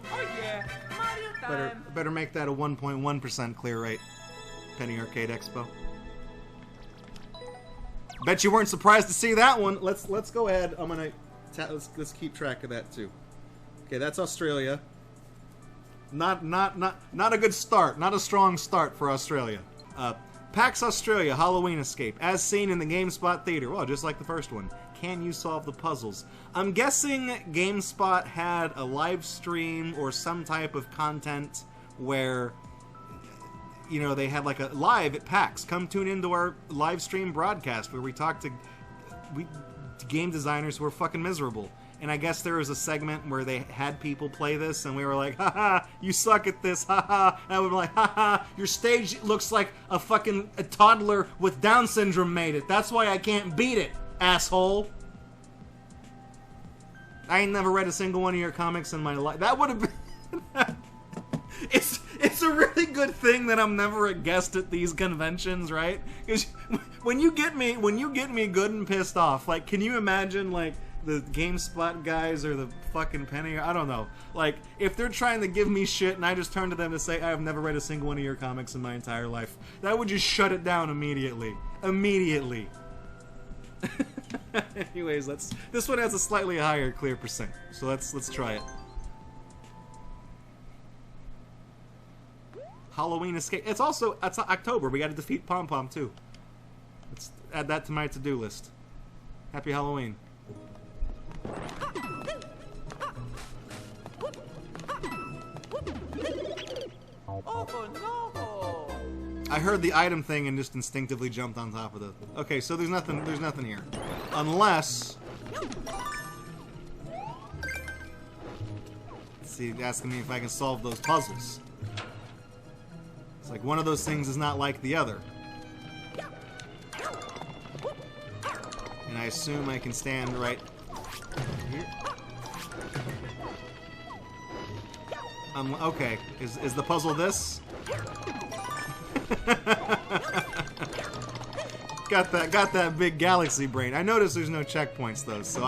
Oh yeah, Mario time. Better make that a 1.1% clear rate. Penny Arcade Expo. Bet you weren't surprised to see that one. Let's go ahead. I'm gonna let's keep track of that too. Okay, that's Australia. Not a good start. Not a strong start for Australia. PAX Australia Halloween Escape, as seen in the GameSpot Theater. Well, just like the first one. Can you solve the puzzles? I'm guessing GameSpot had a live stream or some type of content where, you know, they had like a live at PAX. Come tune into our live stream broadcast where we talk to game designers who are fucking miserable. And I guess there was a segment where they had people play this, and we were like, haha, you suck at this, haha. And I would be like, haha, your stage looks like a toddler with Down syndrome made it. That's why I can't beat it, asshole. I ain't never read a single one of your comics in my life. That would have been... It's a really good thing that I'm never a guest at these conventions, right? Because when you get me good and pissed off, like, can you imagine, like, the GameSpot guys or the fucking Penny? I don't know. Like, if they're trying to give me shit and I just turn to them to say, I have never read a single one of your comics in my entire life, that would just shut it down immediately. Immediately. Anyways, this one has a slightly higher clear percent, so let's try it. Halloween escape. It's October. We got to defeat Pom Pom too. Let's add that to my to-do list. Happy Halloween. Oh no! I heard the item thing and just instinctively jumped on top of the... Okay, so there's nothing here. Unless... Let's see, asking me if I can solve those puzzles. It's like one of those things is not like the other. And I assume I can stand right here. Okay, is the puzzle this? got that big galaxy brain. I noticed there's no checkpoints though, so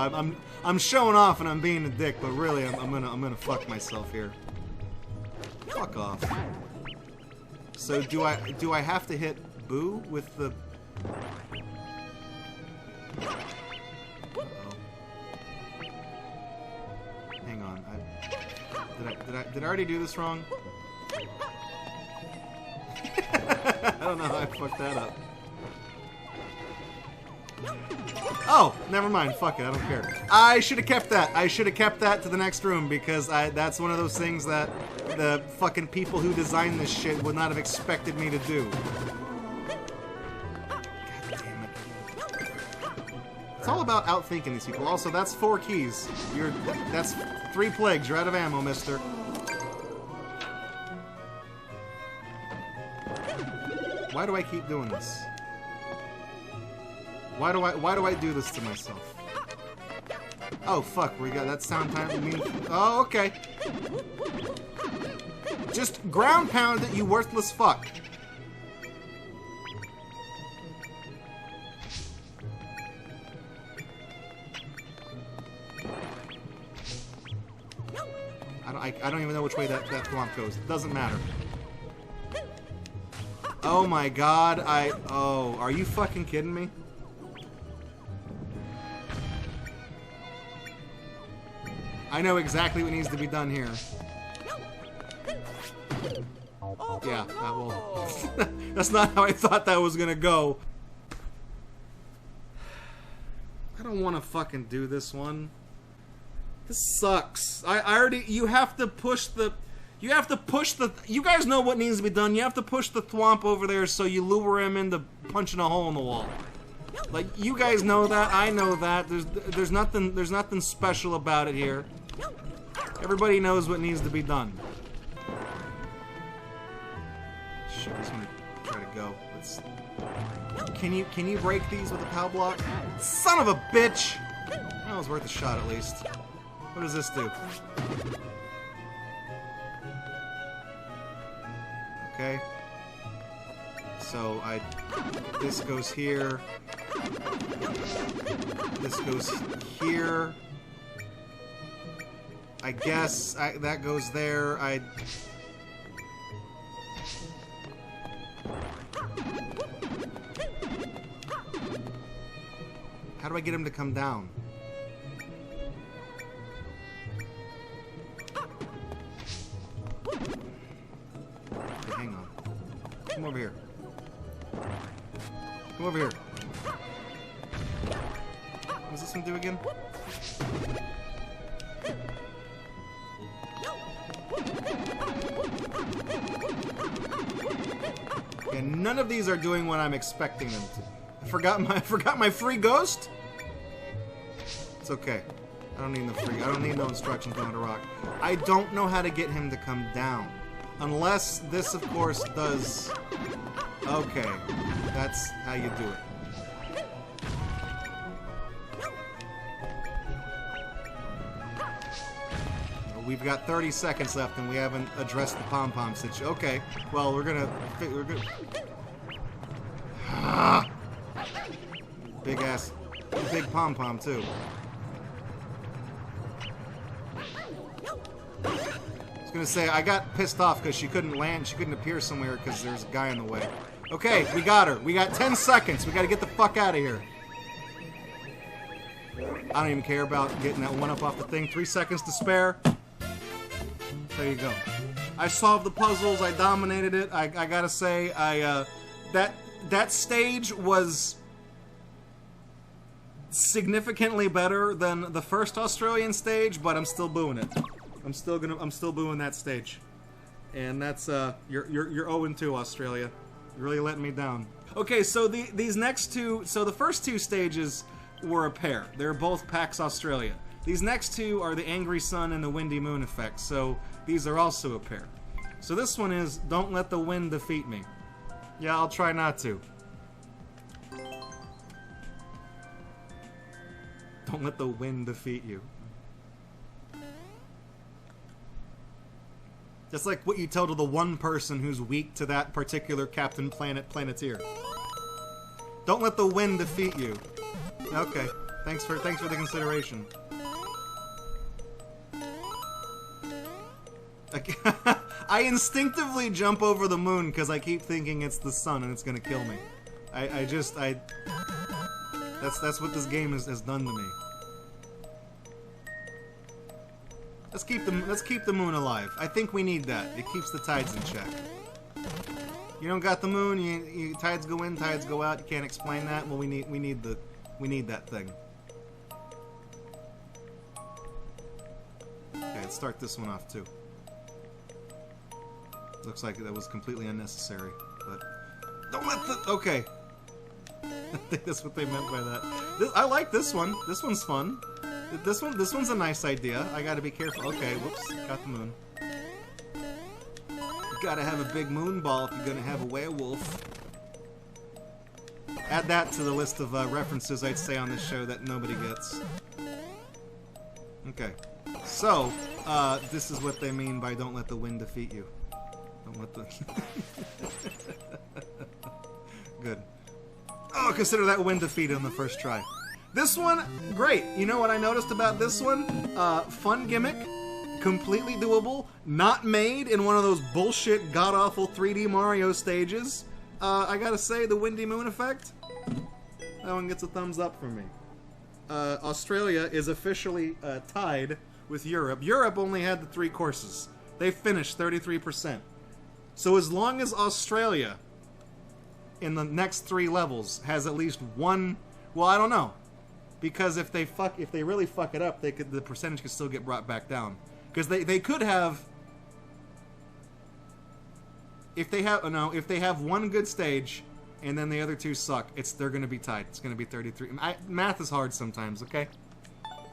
I'm showing off and I'm being a dick, but really I'm gonna fuck myself here. Fuck off. So do I have to hit Boo with the? Uh-oh. Hang on. Did I already do this wrong? I don't know how I fucked that up. Oh, never mind. Fuck it. I don't care. I should have kept that. I should have kept that to the next room because that's one of those things that the fucking people who designed this shit would not have expected me to do. God damn it. It's all about outthinking these people. Also, that's 4 keys. That's 3 plagues. You're out of ammo, mister. Why do I keep doing this? Why do I do this to myself? Oh fuck, we got that sound time. Oh, okay. Just ground pound it, you worthless fuck. I don't even know which way that thwomp goes. It doesn't matter. Oh my god, oh, are you fucking kidding me? I know exactly what needs to be done here. Yeah, well, that's not how I thought that was gonna go. I don't want to fucking do this one. This sucks. I already, you have to push the, you guys know what needs to be done. You have to push the thwomp over there so you lure him into punching a hole in the wall. Like, you guys know that, I know that. There's nothing special about it here. Everybody knows what needs to be done. Shit, he's gonna try to go. Can you break these with a POW block? Son of a bitch! That was worth a shot at least. What does this do? Okay. So this goes here. This goes here. I guess that goes there. How do I get him to come down? Okay, hang on. Come over here. Come over here. What does this one do again? And none of these are doing what I'm expecting them to. I forgot my free ghost? It's okay. I don't need no instructions on how to rock. I don't know how to get him to come down. Unless this, of course, does... Okay. That's how you do it. we've got 30 seconds left and we haven't addressed the pom-pom situation. Okay, well, we're gonna... Big pom-pom, too. I was gonna say, I got pissed off because she couldn't land, she couldn't appear somewhere because there's a guy in the way. Okay, we got her. We got 10 seconds. We gotta get the fuck out of here. I don't even care about getting that one up off the thing. 3 seconds to spare. There you go. I solved the puzzles. I dominated it. I gotta say, that stage was significantly better than the first Australian stage, but I'm still booing it. I'm still booing that stage. And that's you're 0-2, Australia. You're really letting me down. Okay, so these next two, so the first two stages were a pair. They're both PAX Australia. These next two are the Angry Sun and the Windy Moon effect, so these are also a pair. So this one is Don't Let the Wind Defeat Me. Yeah, I'll try not to. Don't let the wind defeat you. That's like what you tell to the one person who's weak to that particular Captain Planeteer. Don't let the wind defeat you. Okay, thanks for the consideration. I instinctively jump over the moon because I keep thinking it's the sun and it's gonna kill me. That's what this game has done to me. Let's keep the moon alive. I think we need that. It keeps the tides in check. You don't got the moon. Tides go in, tides go out. You can't explain that. Well, we need that thing. Okay, let's start this one off too. Looks like that was completely unnecessary, but don't let the... Okay. I think that's what they meant by that. I like this one. This one's fun. This one's a nice idea. I gotta be careful. Okay, whoops. Got the moon. You gotta have a big moon ball if you're gonna have a werewolf. Add that to the list of references I'd say on this show that nobody gets. Okay. So, this is what they mean by don't let the wind defeat you. Don't let the... Good. Oh, consider that wind defeated on the first try. This one, great. You know what I noticed about this one? Fun gimmick, completely doable, not made in one of those bullshit, god-awful 3D Mario stages. I gotta say, the Windy Moon effect, that one gets a thumbs up from me. Australia is officially tied with Europe. Europe only had the 3 courses. They finished 33%. So as long as Australia, in the next 3 levels, has at least one... Well, I don't know. Because if they really fuck it up, the percentage could still get brought back down. Because they could have... If they have one good stage, and then the other 2 suck, they're going to be tied. It's going to be 33. Math is hard sometimes, okay?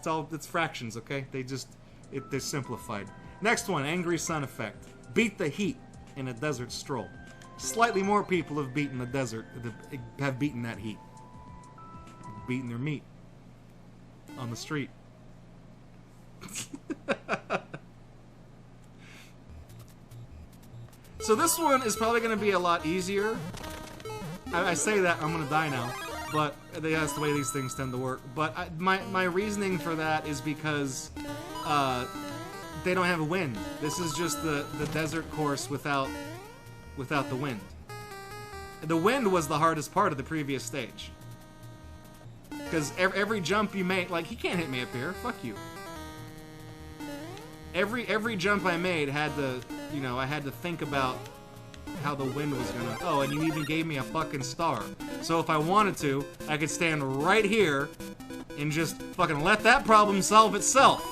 It's fractions, okay? They're simplified. Next one, Angry Sun effect. Beat the heat in a desert stroll. Slightly more people have beaten the desert, have beaten that heat. Beaten their meat on the street. So this one is probably going to be a lot easier. I say that, I'm going to die now, but that's the way these things tend to work. But my reasoning for that is because they don't have a wind. This is just the desert course without the wind. The wind was the hardest part of the previous stage. Because every jump you made, like, he can't hit me up here, fuck you. Every jump I made had to, I had to think about how the wind was gonna... Oh, and you even gave me a fucking star. So if I wanted to, I could stand right here and just fucking let that problem solve itself.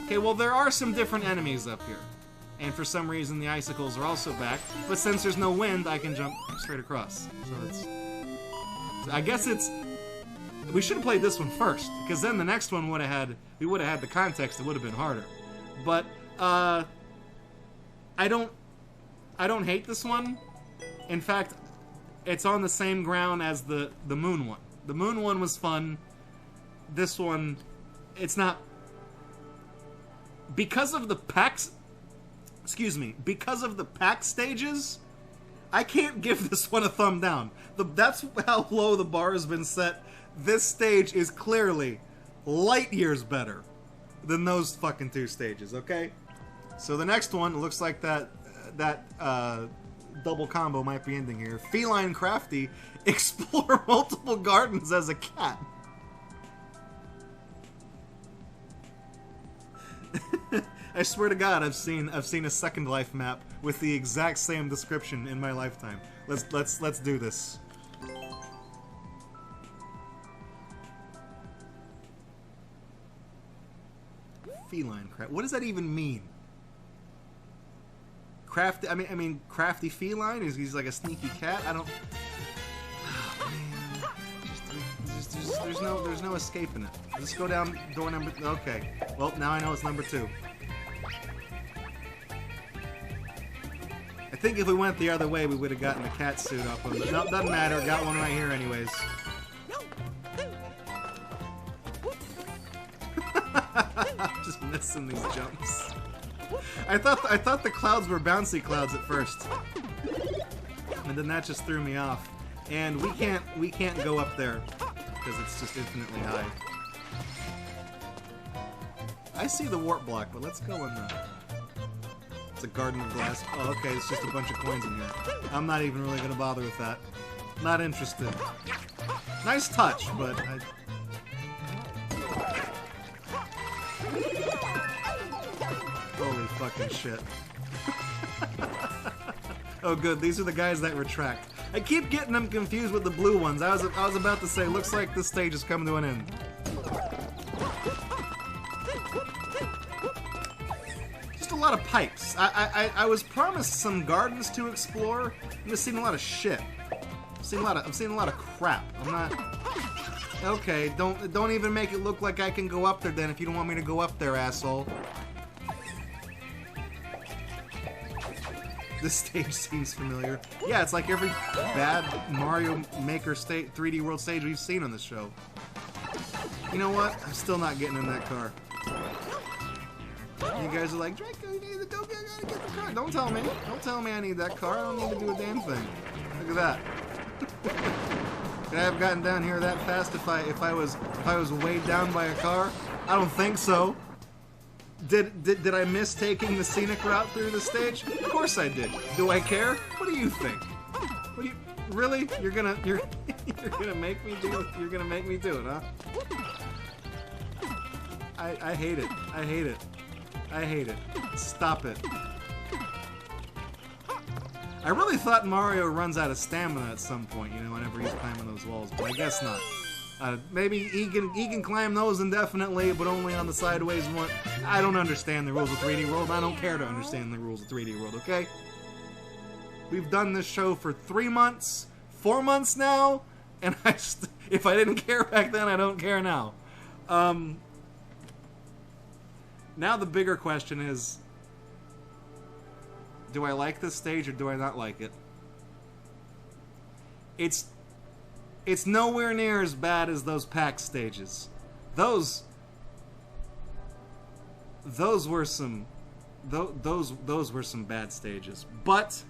Okay, well, there are some different enemies up here. And for some reason, the icicles are also back. But since there's no wind, I can jump straight across. So it's... I guess it's... We should have played this one first, because then the next one would have had... We would have had the context, it would have been harder. But, I don't hate this one. In fact, it's on the same ground as the Moon one. The Moon one was fun. This one, it's not because of the packs, because of the pack stages, I can't give this one a thumb down. That's how low the bar has been set. This stage is clearly light years better than those fucking 2 stages, okay? So the next one looks like that double combo might be ending here. Feline Crafty, explore multiple gardens as a cat. I swear to God, I've seen a Second Life map with the exact same description in my lifetime. Let's do this. Feline crap. What does that even mean? Crafty. I mean, crafty feline. He's like a sneaky cat. I don't. Oh, man. There's no escaping it. Let's go down door number. Okay. Well, now I know it's number 2. I think if we went the other way, we would have gotten the cat suit up. But no, doesn't matter. Got one right here, anyways. Just missing these jumps. I thought the clouds were bouncy clouds at first, and then that just threw me off. And we can't go up there because it's just infinitely high. I see the warp block, but let's go in the. It's a garden of glass. Oh, okay, it's just a bunch of coins in here. I'm not even really gonna bother with that. Not interested. Nice touch, but I. Holy fucking shit. Oh good, these are the guys that retract. I keep getting them confused with the blue ones. I was about to say, looks like this stage is coming to an end. Just a lot of pipes. I was promised some gardens to explore. I'm just seeing a lot of shit. I'm seeing a lot of crap. I'm not. Okay, don't even make it look like I can go up there then if you don't want me to go up there, asshole. This stage seems familiar. Yeah, it's like every bad Mario Maker 3D World stage we've seen on this show. You know what? I'm still not getting in that car. You guys are like, Draco, you need to go get the car. Don't tell me. Don't tell me I need that car. I don't need to do a damn thing. Look at that. Could I have gotten down here that fast if I was weighed down by a car? I don't think so. Did I miss taking the scenic route through the stage? Of course I did. Do I care? What do you think? What do you really? You're gonna make me do it, huh? I hate it. I hate it. I hate it. Stop it. I really thought Mario runs out of stamina at some point, you know, whenever he's climbing those walls, but I guess not. Maybe he can climb those indefinitely, but only on the sideways one. I don't understand the rules of 3D World. I don't care to understand the rules of 3D World, okay? We've done this show for 3 months, 4 months now, and if I didn't care back then, I don't care now. Now the bigger question is, do I like this stage or do I not like it? It's nowhere near as bad as those pack stages. Those were some bad stages. But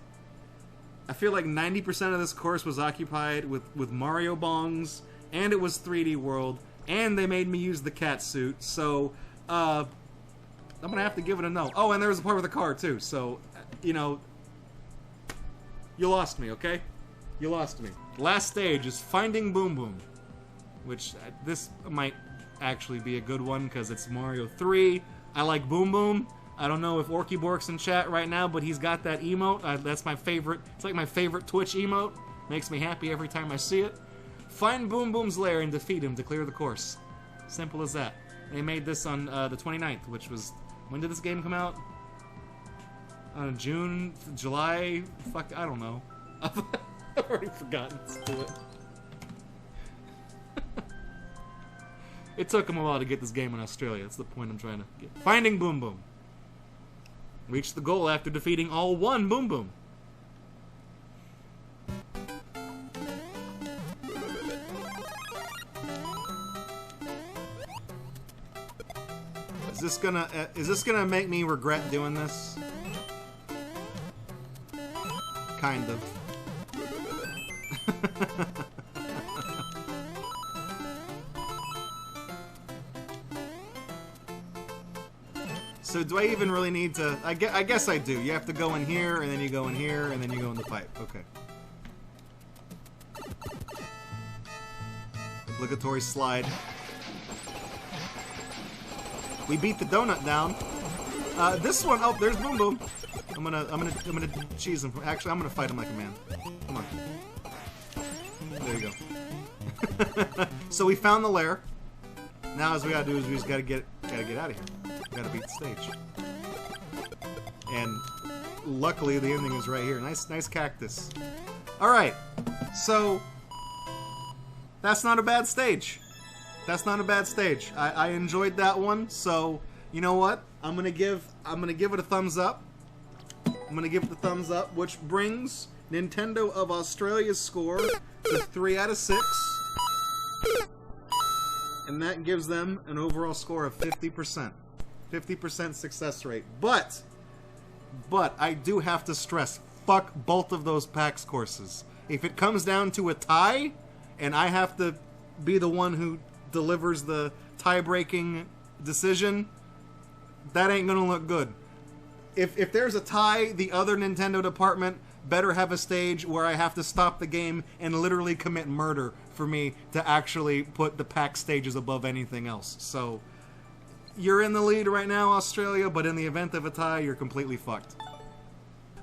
I feel like 90% of this course was occupied with Mario bongs, and it was 3D World, and they made me use the cat suit. So I'm gonna have to give it a no. Oh, and there was a part with the car too. So you know, you lost me, okay? You lost me. Last stage is Finding Boom Boom, which this might actually be a good one because it's Mario 3. I like Boom Boom. I don't know if Orky Bork's in chat right now, but he's got that emote. That's my favorite. It's like my favorite Twitch emote. Makes me happy every time I see it. Find Boom Boom's lair and defeat him to clear the course. Simple as that. They made this on the 29th, which was... When did this game come out? June? July? Fuck, I don't know. I've already forgotten to do it. It took him a while to get this game in Australia. That's the point I'm trying to get. Finding Boom Boom. Reach the goal after defeating all one Boom Boom. Is this gonna make me regret doing this? Kind of. So do I even really need to... I guess I do. You have to go in here, and then you go in here, and then you go in the pipe. Okay. Obligatory slide. We beat the donut down. This one... Oh, there's Boom Boom. I'm gonna cheese him. Actually, I'm gonna fight him like a man. Come on. There you go. So we found the lair. Now, as we gotta do is we just gotta get out of here. We gotta beat the stage. And luckily, the ending is right here. Nice cactus. All right. So that's not a bad stage. That's not a bad stage. I enjoyed that one. So you know what? I'm gonna give it a thumbs up. I'm gonna give it the thumbs up, which brings Nintendo of Australia's score to 3 out of 6. And that gives them an overall score of 50%. 50% success rate. But I do have to stress, fuck both of those PAX courses. If it comes down to a tie, and I have to be the one who delivers the tie-breaking decision, that ain't gonna look good. If there's a tie, the other Nintendo department better have a stage where I have to stop the game and literally commit murder for me to actually put the PAX stages above anything else. So, you're in the lead right now, Australia, but in the event of a tie, you're completely fucked.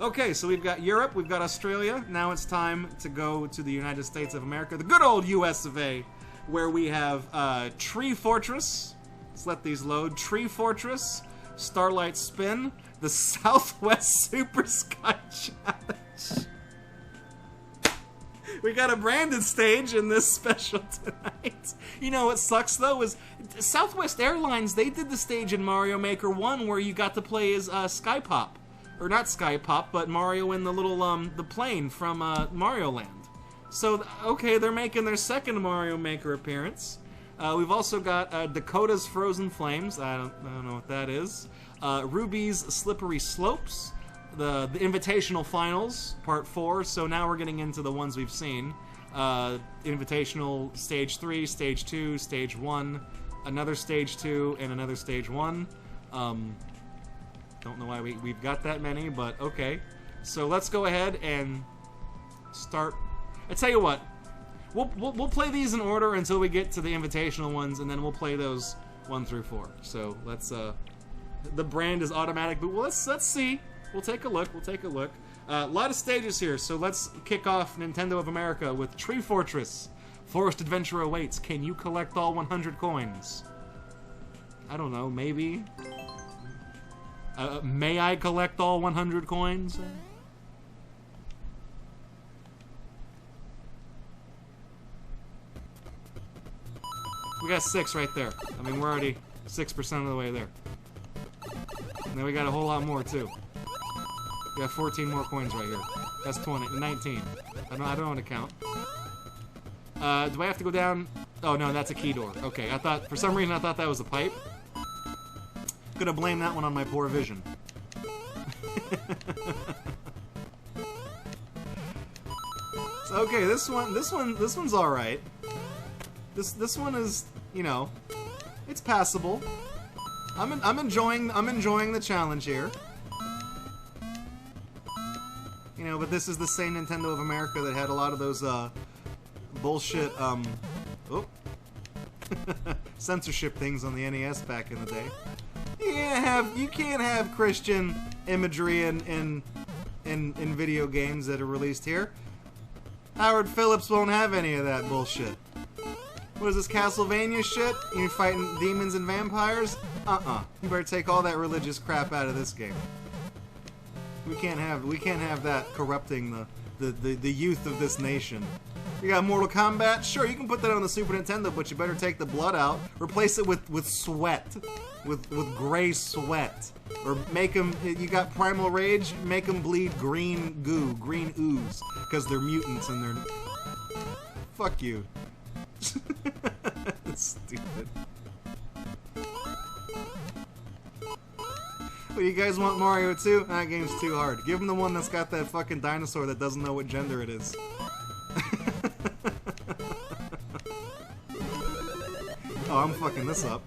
Okay, so we've got Europe, we've got Australia. Now it's time to go to the United States of America, the good old US of A, where we have Tree Fortress. Let's let these load. Tree Fortress, Starlight Spin, the Southwest Super Sky Challenge. We got a branded stage in this special tonight. You know what sucks though is Southwest Airlines, they did the stage in Mario Maker 1 where you got to play as Sky Pop. Or not Sky Pop, but Mario in the little the plane from Mario Land. So okay, they're making their second Mario Maker appearance. We've also got Dakota's Frozen Flames. I don't know what that is. Ruby's Slippery Slopes. The Invitational Finals, Part 4. So now we're getting into the ones we've seen. Invitational Stage 3, Stage 2, Stage 1, another Stage 2, and another Stage 1. Don't know why we've got that many, but okay. So let's go ahead and start. I tell you what, we'll play these in order until we get to the invitational ones, and then we'll play those 1 through 4. So let's. The brand is automatic, but let's see. We'll take a look. We'll take a look. A lot of stages here, so let's kick off Nintendo of America with Tree Fortress. Forest Adventure awaits. Can you collect all 100 coins? I don't know. Maybe. May I collect all 100 coins? We got 6 right there. I mean, we're already 6% of the way there. And then we got a whole lot more, too. We got 14 more coins right here. That's 19. I don't want to count. Do I have to go down? Oh, no, that's a key door. Okay, for some reason I thought that was a pipe. Gonna blame that one on my poor vision. So, okay, this one's all right. This one is, you know, it's passable. I'm enjoying the challenge here. You know, but this is the same Nintendo of America that had a lot of those bullshit censorship things on the NES back in the day. You can't have Christian imagery in video games that are released here. Howard Phillips won't have any of that bullshit. What is this, Castlevania shit? You're fighting demons and vampires? You better take all that religious crap out of this game. We can't have that corrupting the youth of this nation. You got Mortal Kombat? Sure, you can put that on the Super Nintendo, but you better take the blood out. Replace it with sweat. With gray sweat. Or make them, you got Primal Rage? Make them bleed green goo, green ooze. Because they're mutants and they're... Fuck you. That's stupid. But you guys want Mario 2? That game's too hard. Give him the one that's got that fucking dinosaur that doesn't know what gender it is. Oh, I'm fucking this up.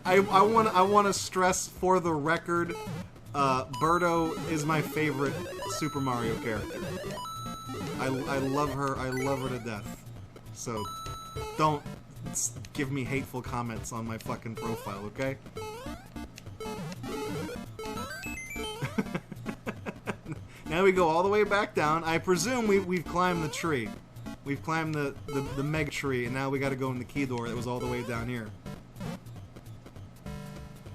I want to stress for the record, Birdo is my favorite Super Mario character. I love her. I love her to death. So, don't give me hateful comments on my fucking profile, okay? Now we go all the way back down. I presume we've climbed the tree. We've climbed the mega tree, and now we gotta go in the key door that was all the way down here.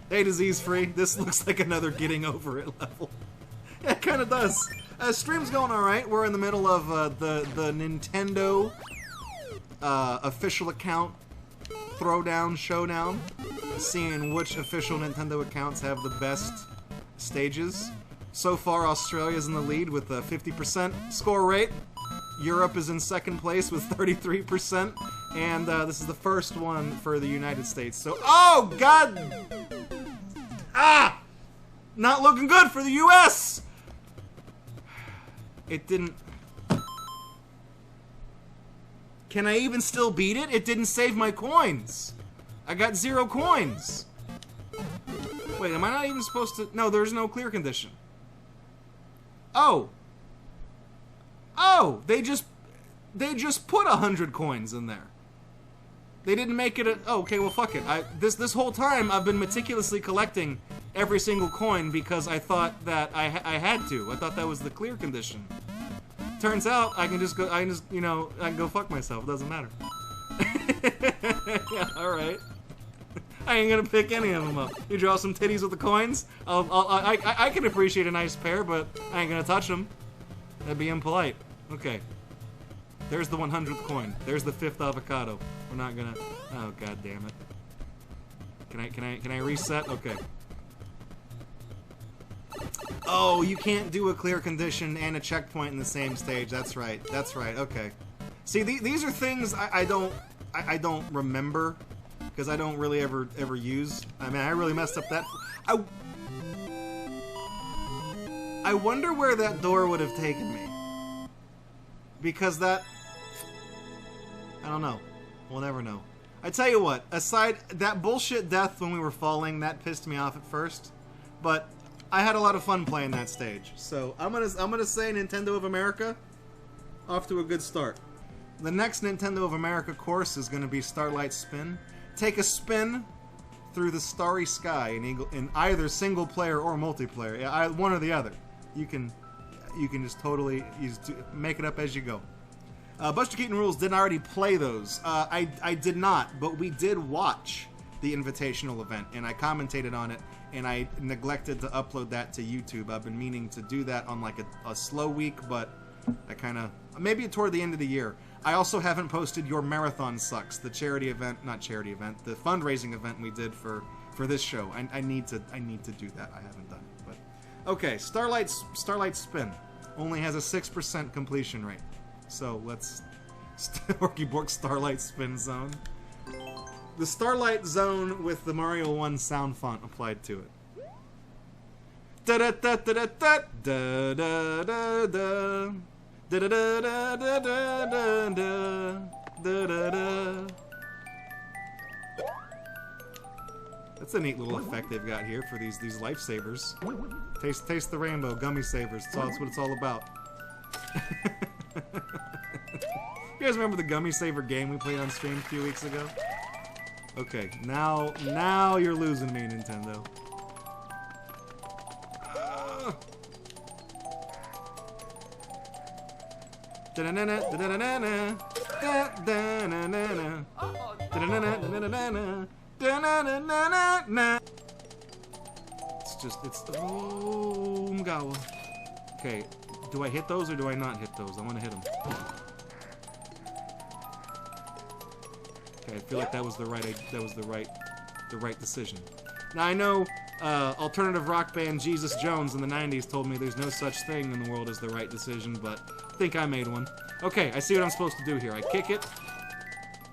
Hey, disease free. This looks like another getting over it level. Yeah, it kind of does. Stream's going all right. We're in the middle of the Nintendo official account throwdown showdown, seeing which official Nintendo accounts have the best stages. So far, Australia's in the lead with a 50% score rate. Europe is in second place with 33%, and this is the first one for the United States. So, oh god! Ah! Not looking good for the US! It didn't... Can I even still beat it? It didn't save my coins! I got 0 coins! Wait, am I not even supposed to... No, there's no clear condition. Oh! Oh! They just put 100 coins in there. They didn't make it a... Oh, okay, well, fuck it. This whole time, I've been meticulously collecting every single coin because I thought that I had to. I thought that was the clear condition. Turns out, I can just go... I can go fuck myself. It doesn't matter. Yeah, alright. I ain't gonna pick any of them up. You draw some titties with the coins? I can appreciate a nice pair, but I ain't gonna touch them. That'd be impolite. Okay. There's the 100th coin. There's the 5th avocado. We're not gonna... Oh, god damn it. Can I reset? Okay. Oh, you can't do a clear condition and a checkpoint in the same stage. That's right. That's right. Okay. See, these are things I don't remember because I don't really ever use. I mean, I really messed up that. I wonder where that door would have taken me. Because that... I don't know. We'll never know. I tell you what, aside that bullshit death when we were falling, that pissed me off at first. But I had a lot of fun playing that stage. So I'm gonna say Nintendo of America, off to a good start. The next Nintendo of America course is gonna be Starlight Spin. Take a spin through the starry sky in either single player or multiplayer. Yeah, one or the other. You can just totally make it up as you go. Buster Keaton Rules didn't already play those. I did not, but we did watch the Invitational event, and I commentated on it, and I neglected to upload that to YouTube. I've been meaning to do that on like a slow week, but I kind of... Maybe toward the end of the year. I also haven't posted Your Marathon Sucks, the charity event, not charity event, the fundraising event we did for this show. I need to do that. I haven't done it, but... Okay, Starlight Spin only has a 6% completion rate. So let's Orky Bork Starlight Spin Zone. The Starlight Zone with the Mario 1 sound font applied to it. Da da da da da da da da da da da da da da da da da da. That's a neat little effect they've got here for these lifesavers. Taste the rainbow, gummy savers. That's what it's all about. You guys remember the Gummy Saver game we played on stream a few weeks ago? Okay, now you're losing me, Nintendo. It's oh, Mgawa. Okay, do I hit those or do I not hit those? I want to hit them. Okay, I feel like that was the right decision. Now I know alternative rock band Jesus Jones in the 90s told me there's no such thing in the world as the right decision, but I think I made one. Okay, I see what I'm supposed to do here. I kick it.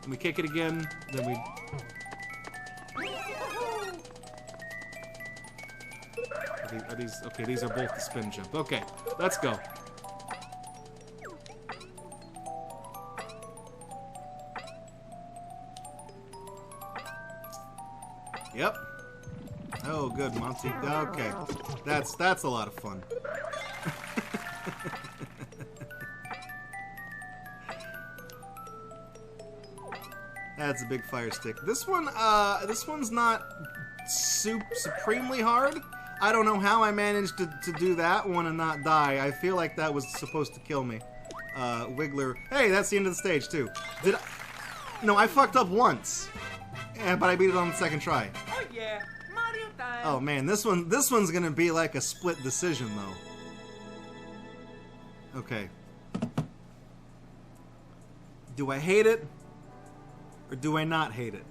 And we kick it again, then we... Are these... Okay, these are both the spin jump. Okay, let's go. Yep. Oh, good, Monty. Okay. That's a lot of fun. That's a big fire stick. This one's not supremely hard. I don't know how I managed to do that one and not die. I feel like that was supposed to kill me. Wiggler. Hey, that's the end of the stage, too. Did I... No, I fucked up once. Yeah, but I beat it on the second try. Oh yeah, Mario time. Oh man, this one's gonna be like a split decision though. Okay. Do I hate it? Or do I not hate it?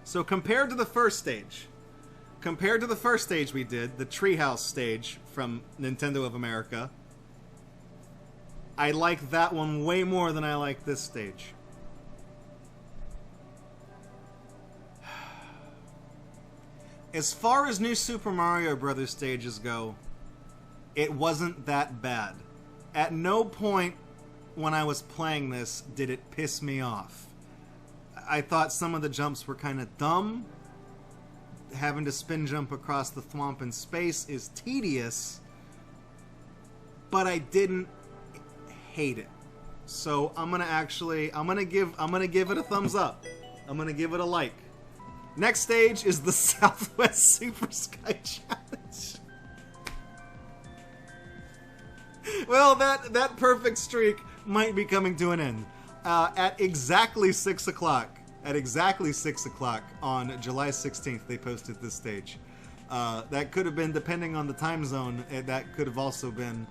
So compared to the first stage we did, the Treehouse stage from Nintendo of America, I like that one way more than I like this stage. As far as New Super Mario Bros. Stages go, it wasn't that bad. At no point when I was playing this did it piss me off. I thought some of the jumps were kind of dumb. Having to spin jump across the thwomp in space is tedious, but I didn't hate it. So I'm gonna give it a thumbs up. I'm gonna give it a like. Next stage is the Southwest Super Sky Challenge. Well, that perfect streak might be coming to an end. At exactly 6 o'clock, on July 16th, they posted this stage. That could have been, depending on the time zone, that could have also been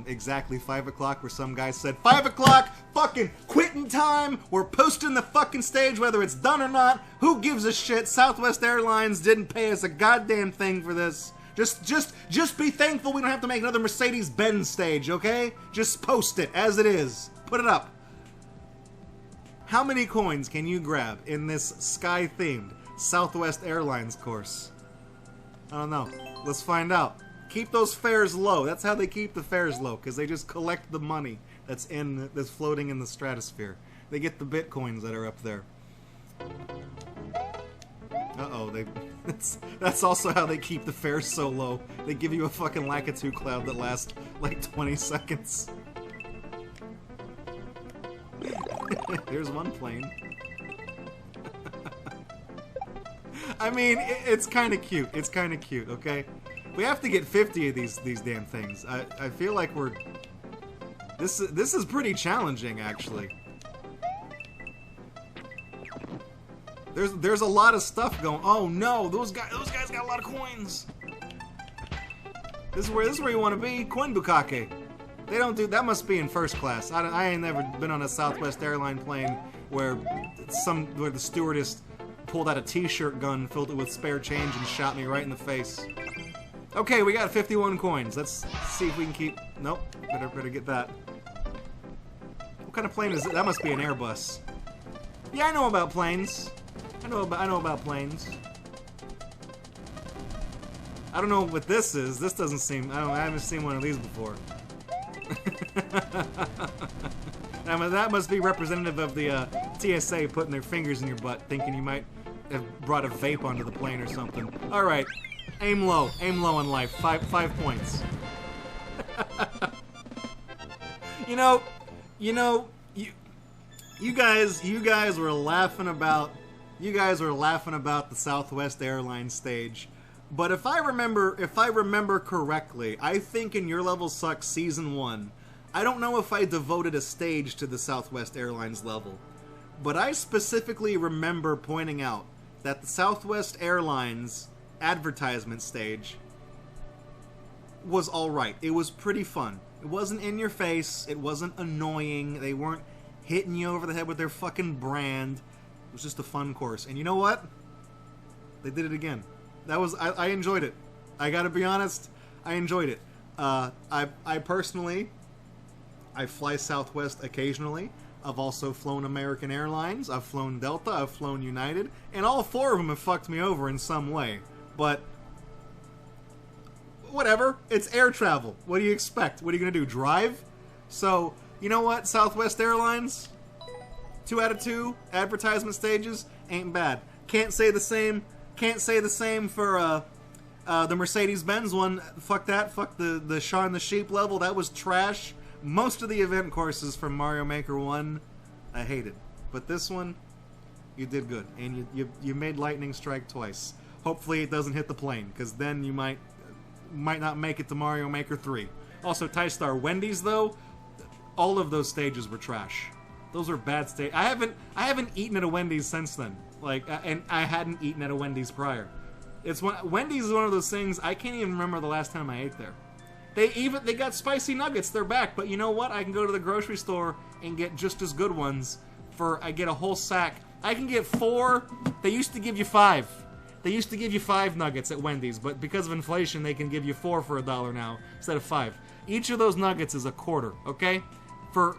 exactly 5 o'clock, where some guy said, 5 o'clock, fucking quitting time, we're posting the fucking stage whether it's done or not, who gives a shit, Southwest Airlines didn't pay us a goddamn thing for this, just be thankful we don't have to make another Mercedes-Benz stage, okay? Just post it as it is, put it up. How many coins can you grab in this sky-themed Southwest Airlines course? I don't know, let's find out. Keep those fares low. That's how they keep the fares low, because they just collect the money that's floating in the stratosphere. They get the bitcoins that are up there. Uh-oh, that's also how they keep the fares so low. They give you a fucking Lakitu cloud that lasts like 20 seconds. Here's one plane. I mean, it's kind of cute. It's kind of cute, okay? We have to get 50 of these damn things. I feel like we're... This is pretty challenging, actually. There's a lot of stuff going... Oh no, those guys got a lot of coins. This is where you want to be. Coin bukkake. They don't do... That must be in first class. I ain't never been on a Southwest airline plane where the stewardess pulled out a t-shirt gun, filled it with spare change, and shot me right in the face. Okay, we got 51 coins. Let's see if we can keep... Nope, better get that. What kind of plane is it? That must be an Airbus. Yeah, I know about planes. I know about planes. I don't know what this is. This doesn't seem... I haven't seen one of these before. That must be representative of the TSA putting their fingers in your butt, thinking you might have brought a vape onto the plane or something. Alright. Aim low in life. Five points. You guys were laughing about the Southwest Airlines stage, but if I remember correctly, I think in Your Level Sucks Season 1, I don't know if I devoted a stage to the Southwest Airlines level, but I specifically remember pointing out that the Southwest Airlines advertisement stage was alright. It was pretty fun. It wasn't in your face. It wasn't annoying. They weren't hitting you over the head with their fucking brand. It was just a fun course. And you know what? They did it again. I enjoyed it. I gotta be honest, I enjoyed it. I personally, I fly Southwest occasionally. I've also flown American Airlines, I've flown Delta, I've flown United, and all 4 of them have fucked me over in some way. But whatever, it's air travel. What do you expect? What are you gonna do, drive? So, you know what, Southwest Airlines? 2 out of 2 advertisement stages ain't bad. Can't say the same for the Mercedes-Benz one. Fuck that. Fuck the Shaun the Sheep level. That was trash. Most of the event courses from Mario Maker 1, I hated. But this one, you did good. And you made lightning strike twice. Hopefully it doesn't hit the plane, because then you might not make it to Mario Maker 3. Also, TieStar Wendy's, though, all of those stages were trash. Those are bad stages. I haven't eaten at a Wendy's since then. Like, and I hadn't eaten at a Wendy's prior. Wendy's is one of those things, I can't even remember the last time I ate there. They got spicy nuggets, they're back, but you know what? I can go to the grocery store and get just as good ones I get a whole sack. I can get 4, they used to give you 5. They used to give you 5 nuggets at Wendy's, but because of inflation, they can give you 4 for $1 now, instead of 5. Each of those nuggets is a quarter, okay? For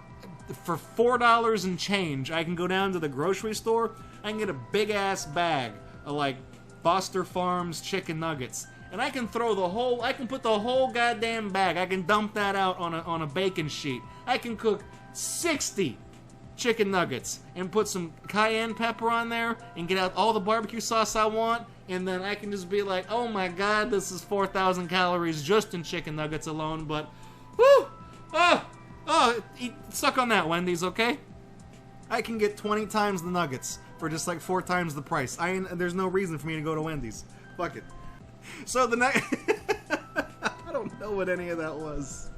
$4 and change, I can go down to the grocery store, I can get a big-ass bag of, like, Foster Farms chicken nuggets. And I can put the whole goddamn bag, I can dump that out on a bacon sheet. I can cook 60 chicken nuggets and put some cayenne pepper on there and get out all the barbecue sauce I want, and then I can just be like, oh my god, this is 4,000 calories just in chicken nuggets alone, but, whoo! Suck on that, Wendy's, okay? I can get 20 times the nuggets for just like 4 times the price. There's no reason for me to go to Wendy's. Fuck it. So the next... I don't know what any of that was.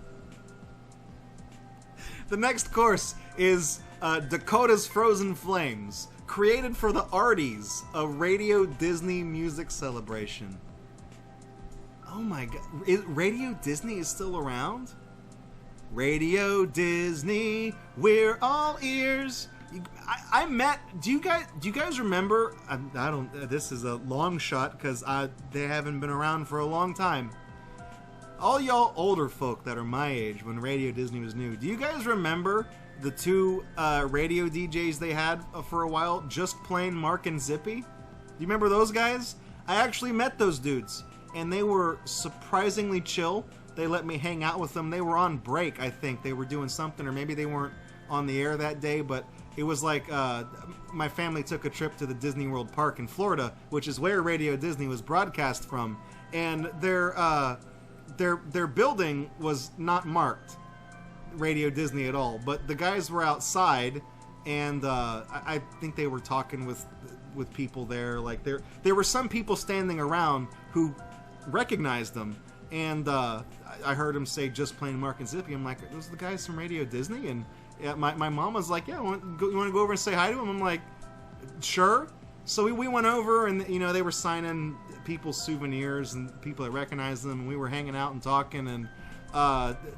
The next course is Dakota's Frozen Flames, created for the Arties, a Radio Disney music celebration. Oh my god. Radio Disney is still around? Radio Disney, we're all ears. I met. Do you guys remember? I don't. This is a long shot because they haven't been around for a long time. All y'all older folk that are my age when Radio Disney was new, do you guys remember the 2 radio DJs they had for a while? Just Plain Mark and Zippy. Do you remember those guys? I actually met those dudes, and they were surprisingly chill. They let me hang out with them. They were on break, I think. They were doing something, or maybe they weren't on the air that day, but it was like my family took a trip to the Disney World Park in Florida, which is where Radio Disney was broadcast from, and their building was not marked Radio Disney at all, but the guys were outside, and I think they were talking with people there. Like there were some people standing around who recognized them, and I heard him say Just Plain Mark and Zippy. I'm like, those are the guys from Radio Disney? And my mom was like, yeah, you want to go over and say hi to him? I'm like, sure. So we went over, and they were signing people's souvenirs and people that recognized them, and we were hanging out and talking, and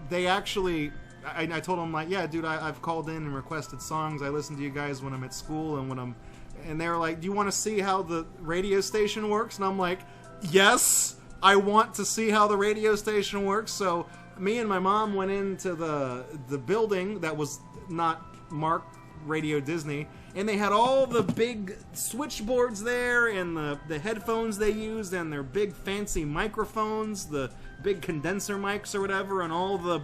they actually, I told them, like, yeah, dude, I've called in and requested songs. I listen to you guys when I'm at school and they were like, do you want to see how the radio station works? And I'm like, yes, I want to see how the radio station works. So me and my mom went into the building that was not marked Radio Disney, and they had all the big switchboards there, and the headphones they used, and their big fancy microphones, the big condenser mics or whatever, and all the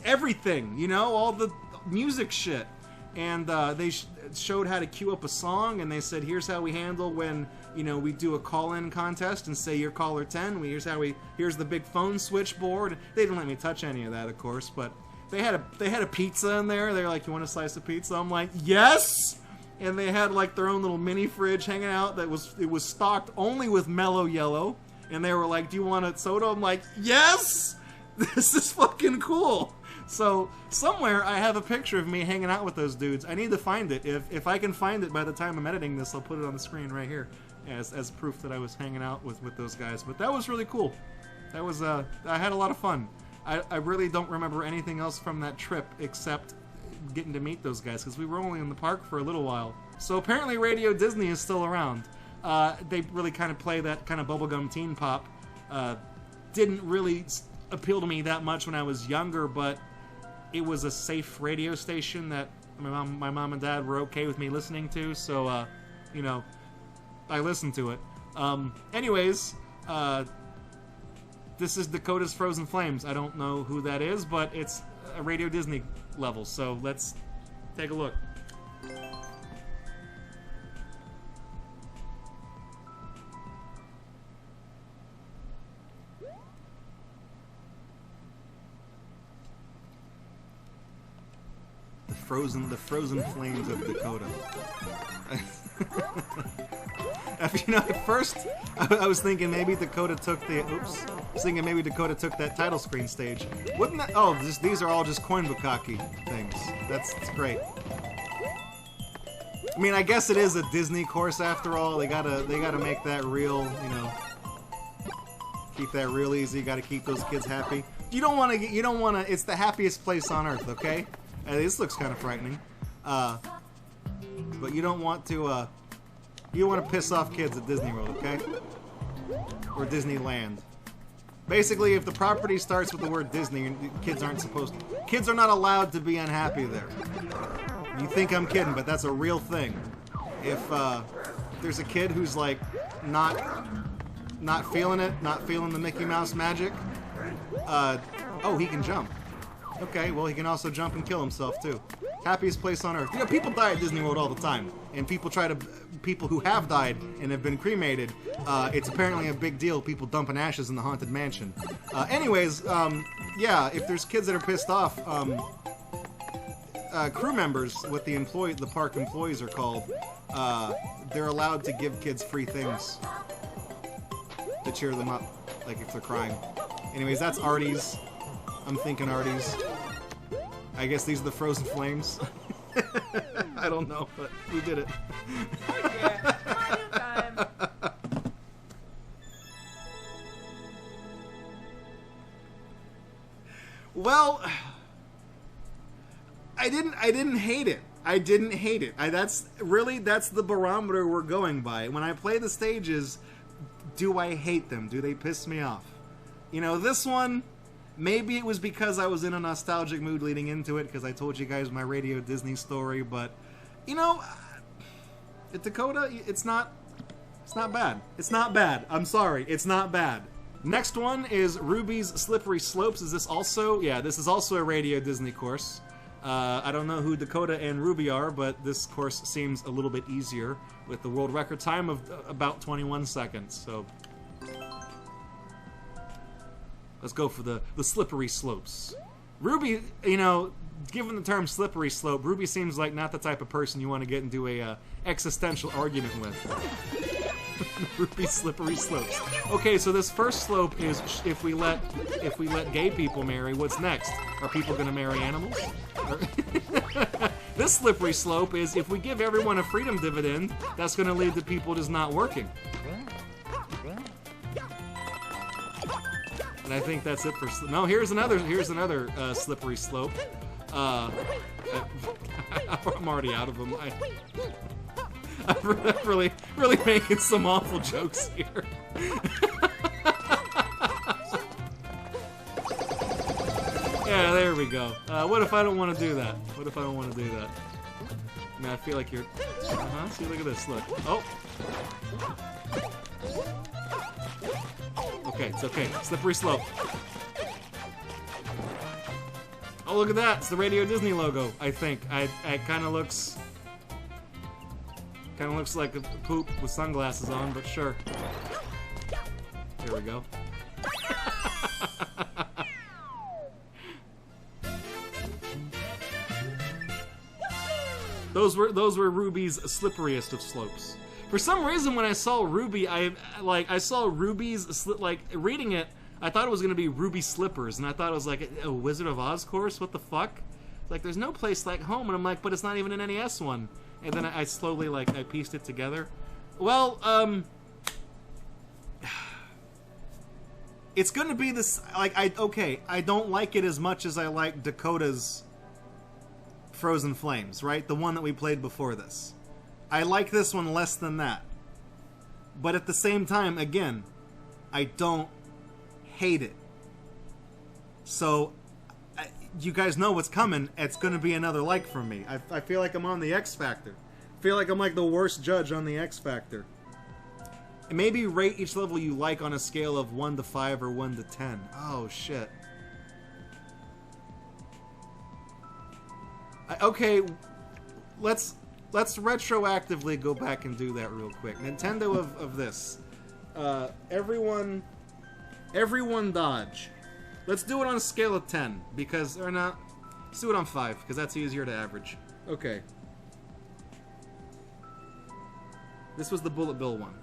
everything, all the music shit. And they showed how to queue up a song, and they said, here's how we handle when we do a call-in contest and say you're caller 10. Here's the big phone switchboard. They didn't let me touch any of that, of course, but they had a pizza in there. They were like, you want a slice of pizza? I'm like, yes! And they had like their own little mini fridge hanging out it was stocked only with Mellow Yellow. And they were like, do you want a soda? I'm like, yes! This is fucking cool. So somewhere I have a picture of me hanging out with those dudes. I need to find it. If I can find it by the time I'm editing this, I'll put it on the screen right here as proof that I was hanging out with those guys. But that was really cool. That was I had a lot of fun. I really don't remember anything else from that trip except getting to meet those guys, because we were only in the park for a little while. So apparently Radio Disney is still around. They really kind of play that kind of bubblegum teen pop. Didn't really appeal to me that much when I was younger, but it was a safe radio station that my mom and dad were okay with me listening to, so you know, I listened to it. Anyways, this is Dakota's Frozen Flames. I don't know who that is, but it's a Radio Disney level, so let's take a look. The frozen flames of Dakota. You know, at first I was thinking maybe Dakota took the Dakota took that title screen stage. Wouldn't that? Oh, these are all just coin bukkake things. That's great. I mean, I guess it is a Disney course after all. They gotta make that real. You know, keep that real easy. Got to keep those kids happy. You don't want to. It's the happiest place on earth. Okay. This looks kind of frightening, but you don't want to. You want to piss off kids at Disney World, okay? Or Disneyland. Basically, if the property starts with the word Disney, kids aren't supposed to. Kids are not allowed to be unhappy there. You think I'm kidding, but that's a real thing. If there's a kid who's like not feeling it, not feeling the Mickey Mouse magic, oh, he can jump. Okay, well, he can also jump and kill himself, too. Happiest place on earth. You know, people die at Disney World all the time. And people who have died and have been cremated, it's apparently a big deal, people dumping ashes in the Haunted Mansion. Anyways, yeah, if there's kids that are pissed off, crew members, what the park employees are called, they're allowed to give kids free things to cheer them up, like if they're crying. Anyways, that's Artie's. I'm thinking Artie's. I guess these are the Frozen Flames. I don't know, but we did it. Yeah, Mario time. Well, I didn't hate it. I didn't hate it. That's the barometer we're going by. When I play the stages, do I hate them? Do they piss me off? You know, this one, maybe it was because I was in a nostalgic mood leading into it, because I told you guys my Radio Disney story, but, you know, at Dakota, it's not bad. It's not bad. I'm sorry. It's not bad. Next one is Ruby's Slippery Slopes. Is this also? Yeah, this is also a Radio Disney course. I don't know who Dakota and Ruby are, but this course seems a little bit easier with the world record time of about 21 seconds, so let's go for the slippery slopes. Ruby, you know, given the term slippery slope, Ruby seems like not the type of person you want to get into a existential argument with. Ruby's slippery slopes. Okay, so this first slope is if we let gay people marry, what's next? Are people going to marry animals? This slippery slope is if we give everyone a freedom dividend, that's going to lead to people just not working. And I think that's it for... No, here's another slippery slope. I'm already out of them. I'm really making some awful jokes here. Yeah, there we go. What if I don't want to do that? What if I don't want to do that? I mean, I feel like you're... See, look at this. Look. Oh! Okay, it's okay. Slippery slope. Oh, look at that. It's the Radio Disney logo, I think. It kind of looks like a poop with sunglasses on, but sure. Here we go. Those were Ruby's slipperiest of slopes. For some reason, when I saw Ruby, I saw Ruby's reading it. I thought it was gonna be Ruby Slippers, and I thought it was like a Wizard of Oz course. What the fuck? Like, there's no place like home, and I'm like, but it's not even an NES one. And then I slowly I pieced it together. Well, it's gonna be this. I don't like it as much as I like Dakota's Frozen Flames, right? The one that we played before this. I like this one less than that. But at the same time, again, I don't hate it. So, you guys know what's coming. It's going to be another like from me. I feel like I'm on the X Factor. I feel like I'm like the worst judge on the X Factor. And maybe rate each level you like on a scale of 1 to 5 or 1 to 10. Oh, shit. Okay, let's retroactively go back and do that real quick. Nintendo of this. Everyone dodge. Let's do it on a scale of 10, because, or not, let's do it on 5, because that's easier to average. Okay. This was the Bullet Bill one.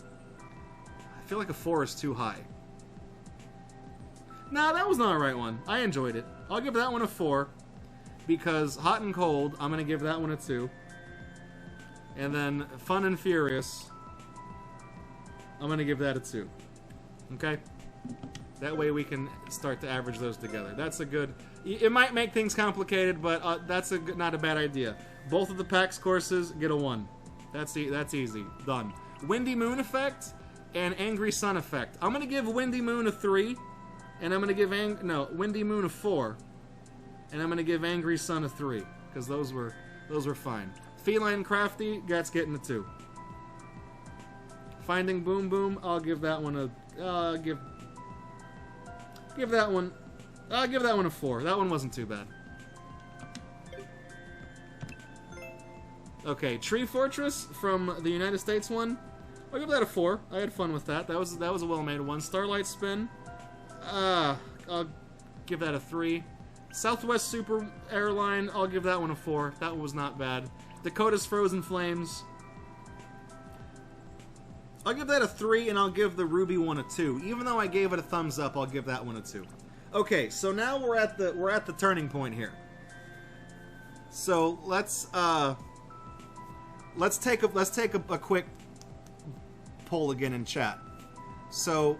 I feel like a 4 is too high. Nah, that was not a right one. I enjoyed it. I'll give that one a 4, because Hot and Cold, I'm going to give that one a 2. And then Fun and Furious, I'm going to give that a 2. Okay? That way we can start to average those together. That's a good... It might make things complicated, but that's not a bad idea. Both of the PAX courses get a 1. That's easy. Done. Windy Moon Effect and Angry Sun Effect. I'm going to give Windy Moon a 3, and I'm going to give... Windy Moon a 4, and I'm going to give Angry Sun a 3, because those were fine. Feline Crafty, that's getting a 2. Finding Boom Boom, I'll give that one a... Give that one... I'll give that one a 4. That one wasn't too bad. Okay, Tree Fortress from the United States one. I'll give that a 4. I had fun with that. That was a well-made one. Starlight Spin. I'll give that a 3. Southwest Super Airline. I'll give that one a 4. That one was not bad. Dakota's Frozen Flames. I'll give that a 3, and I'll give the Ruby one a 2. Even though I gave it a thumbs up, I'll give that one a 2. Okay, so now we're at the turning point here. So let's take a quick poll again in chat. So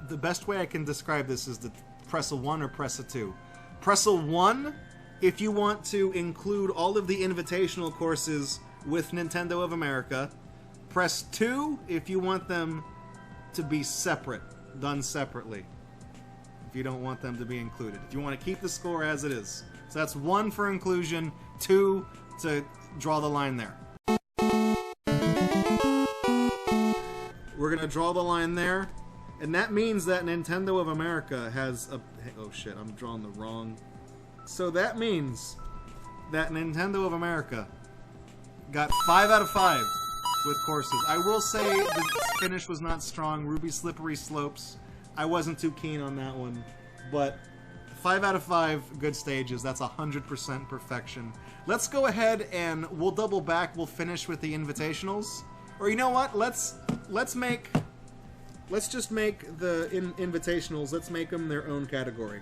the best way I can describe this is to press a 1 or press a 2. Press a 1 if you want to include all of the invitational courses with Nintendo of America. Press 2 if you want them to be separate, done separately. If you don't want them to be included. If you want to keep the score as it is. So that's 1 for inclusion, 2 to draw the line there. We're going to draw the line there. And that means that Nintendo of America has a... Oh shit, I'm drawing the wrong... So that means that Nintendo of America got 5 out of 5 with courses. I will say the finish was not strong. Ruby Slippery Slopes, I wasn't too keen on that one. But 5 out of 5 good stages. That's 100% perfection. Let's go ahead and we'll double back. We'll finish with the invitationals. Or you know what? Let's just make the invitationals. Let's make them their own category.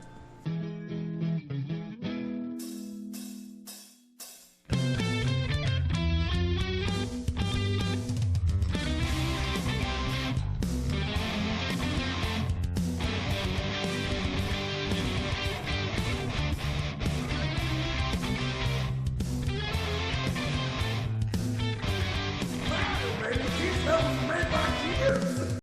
These fellas ran by here.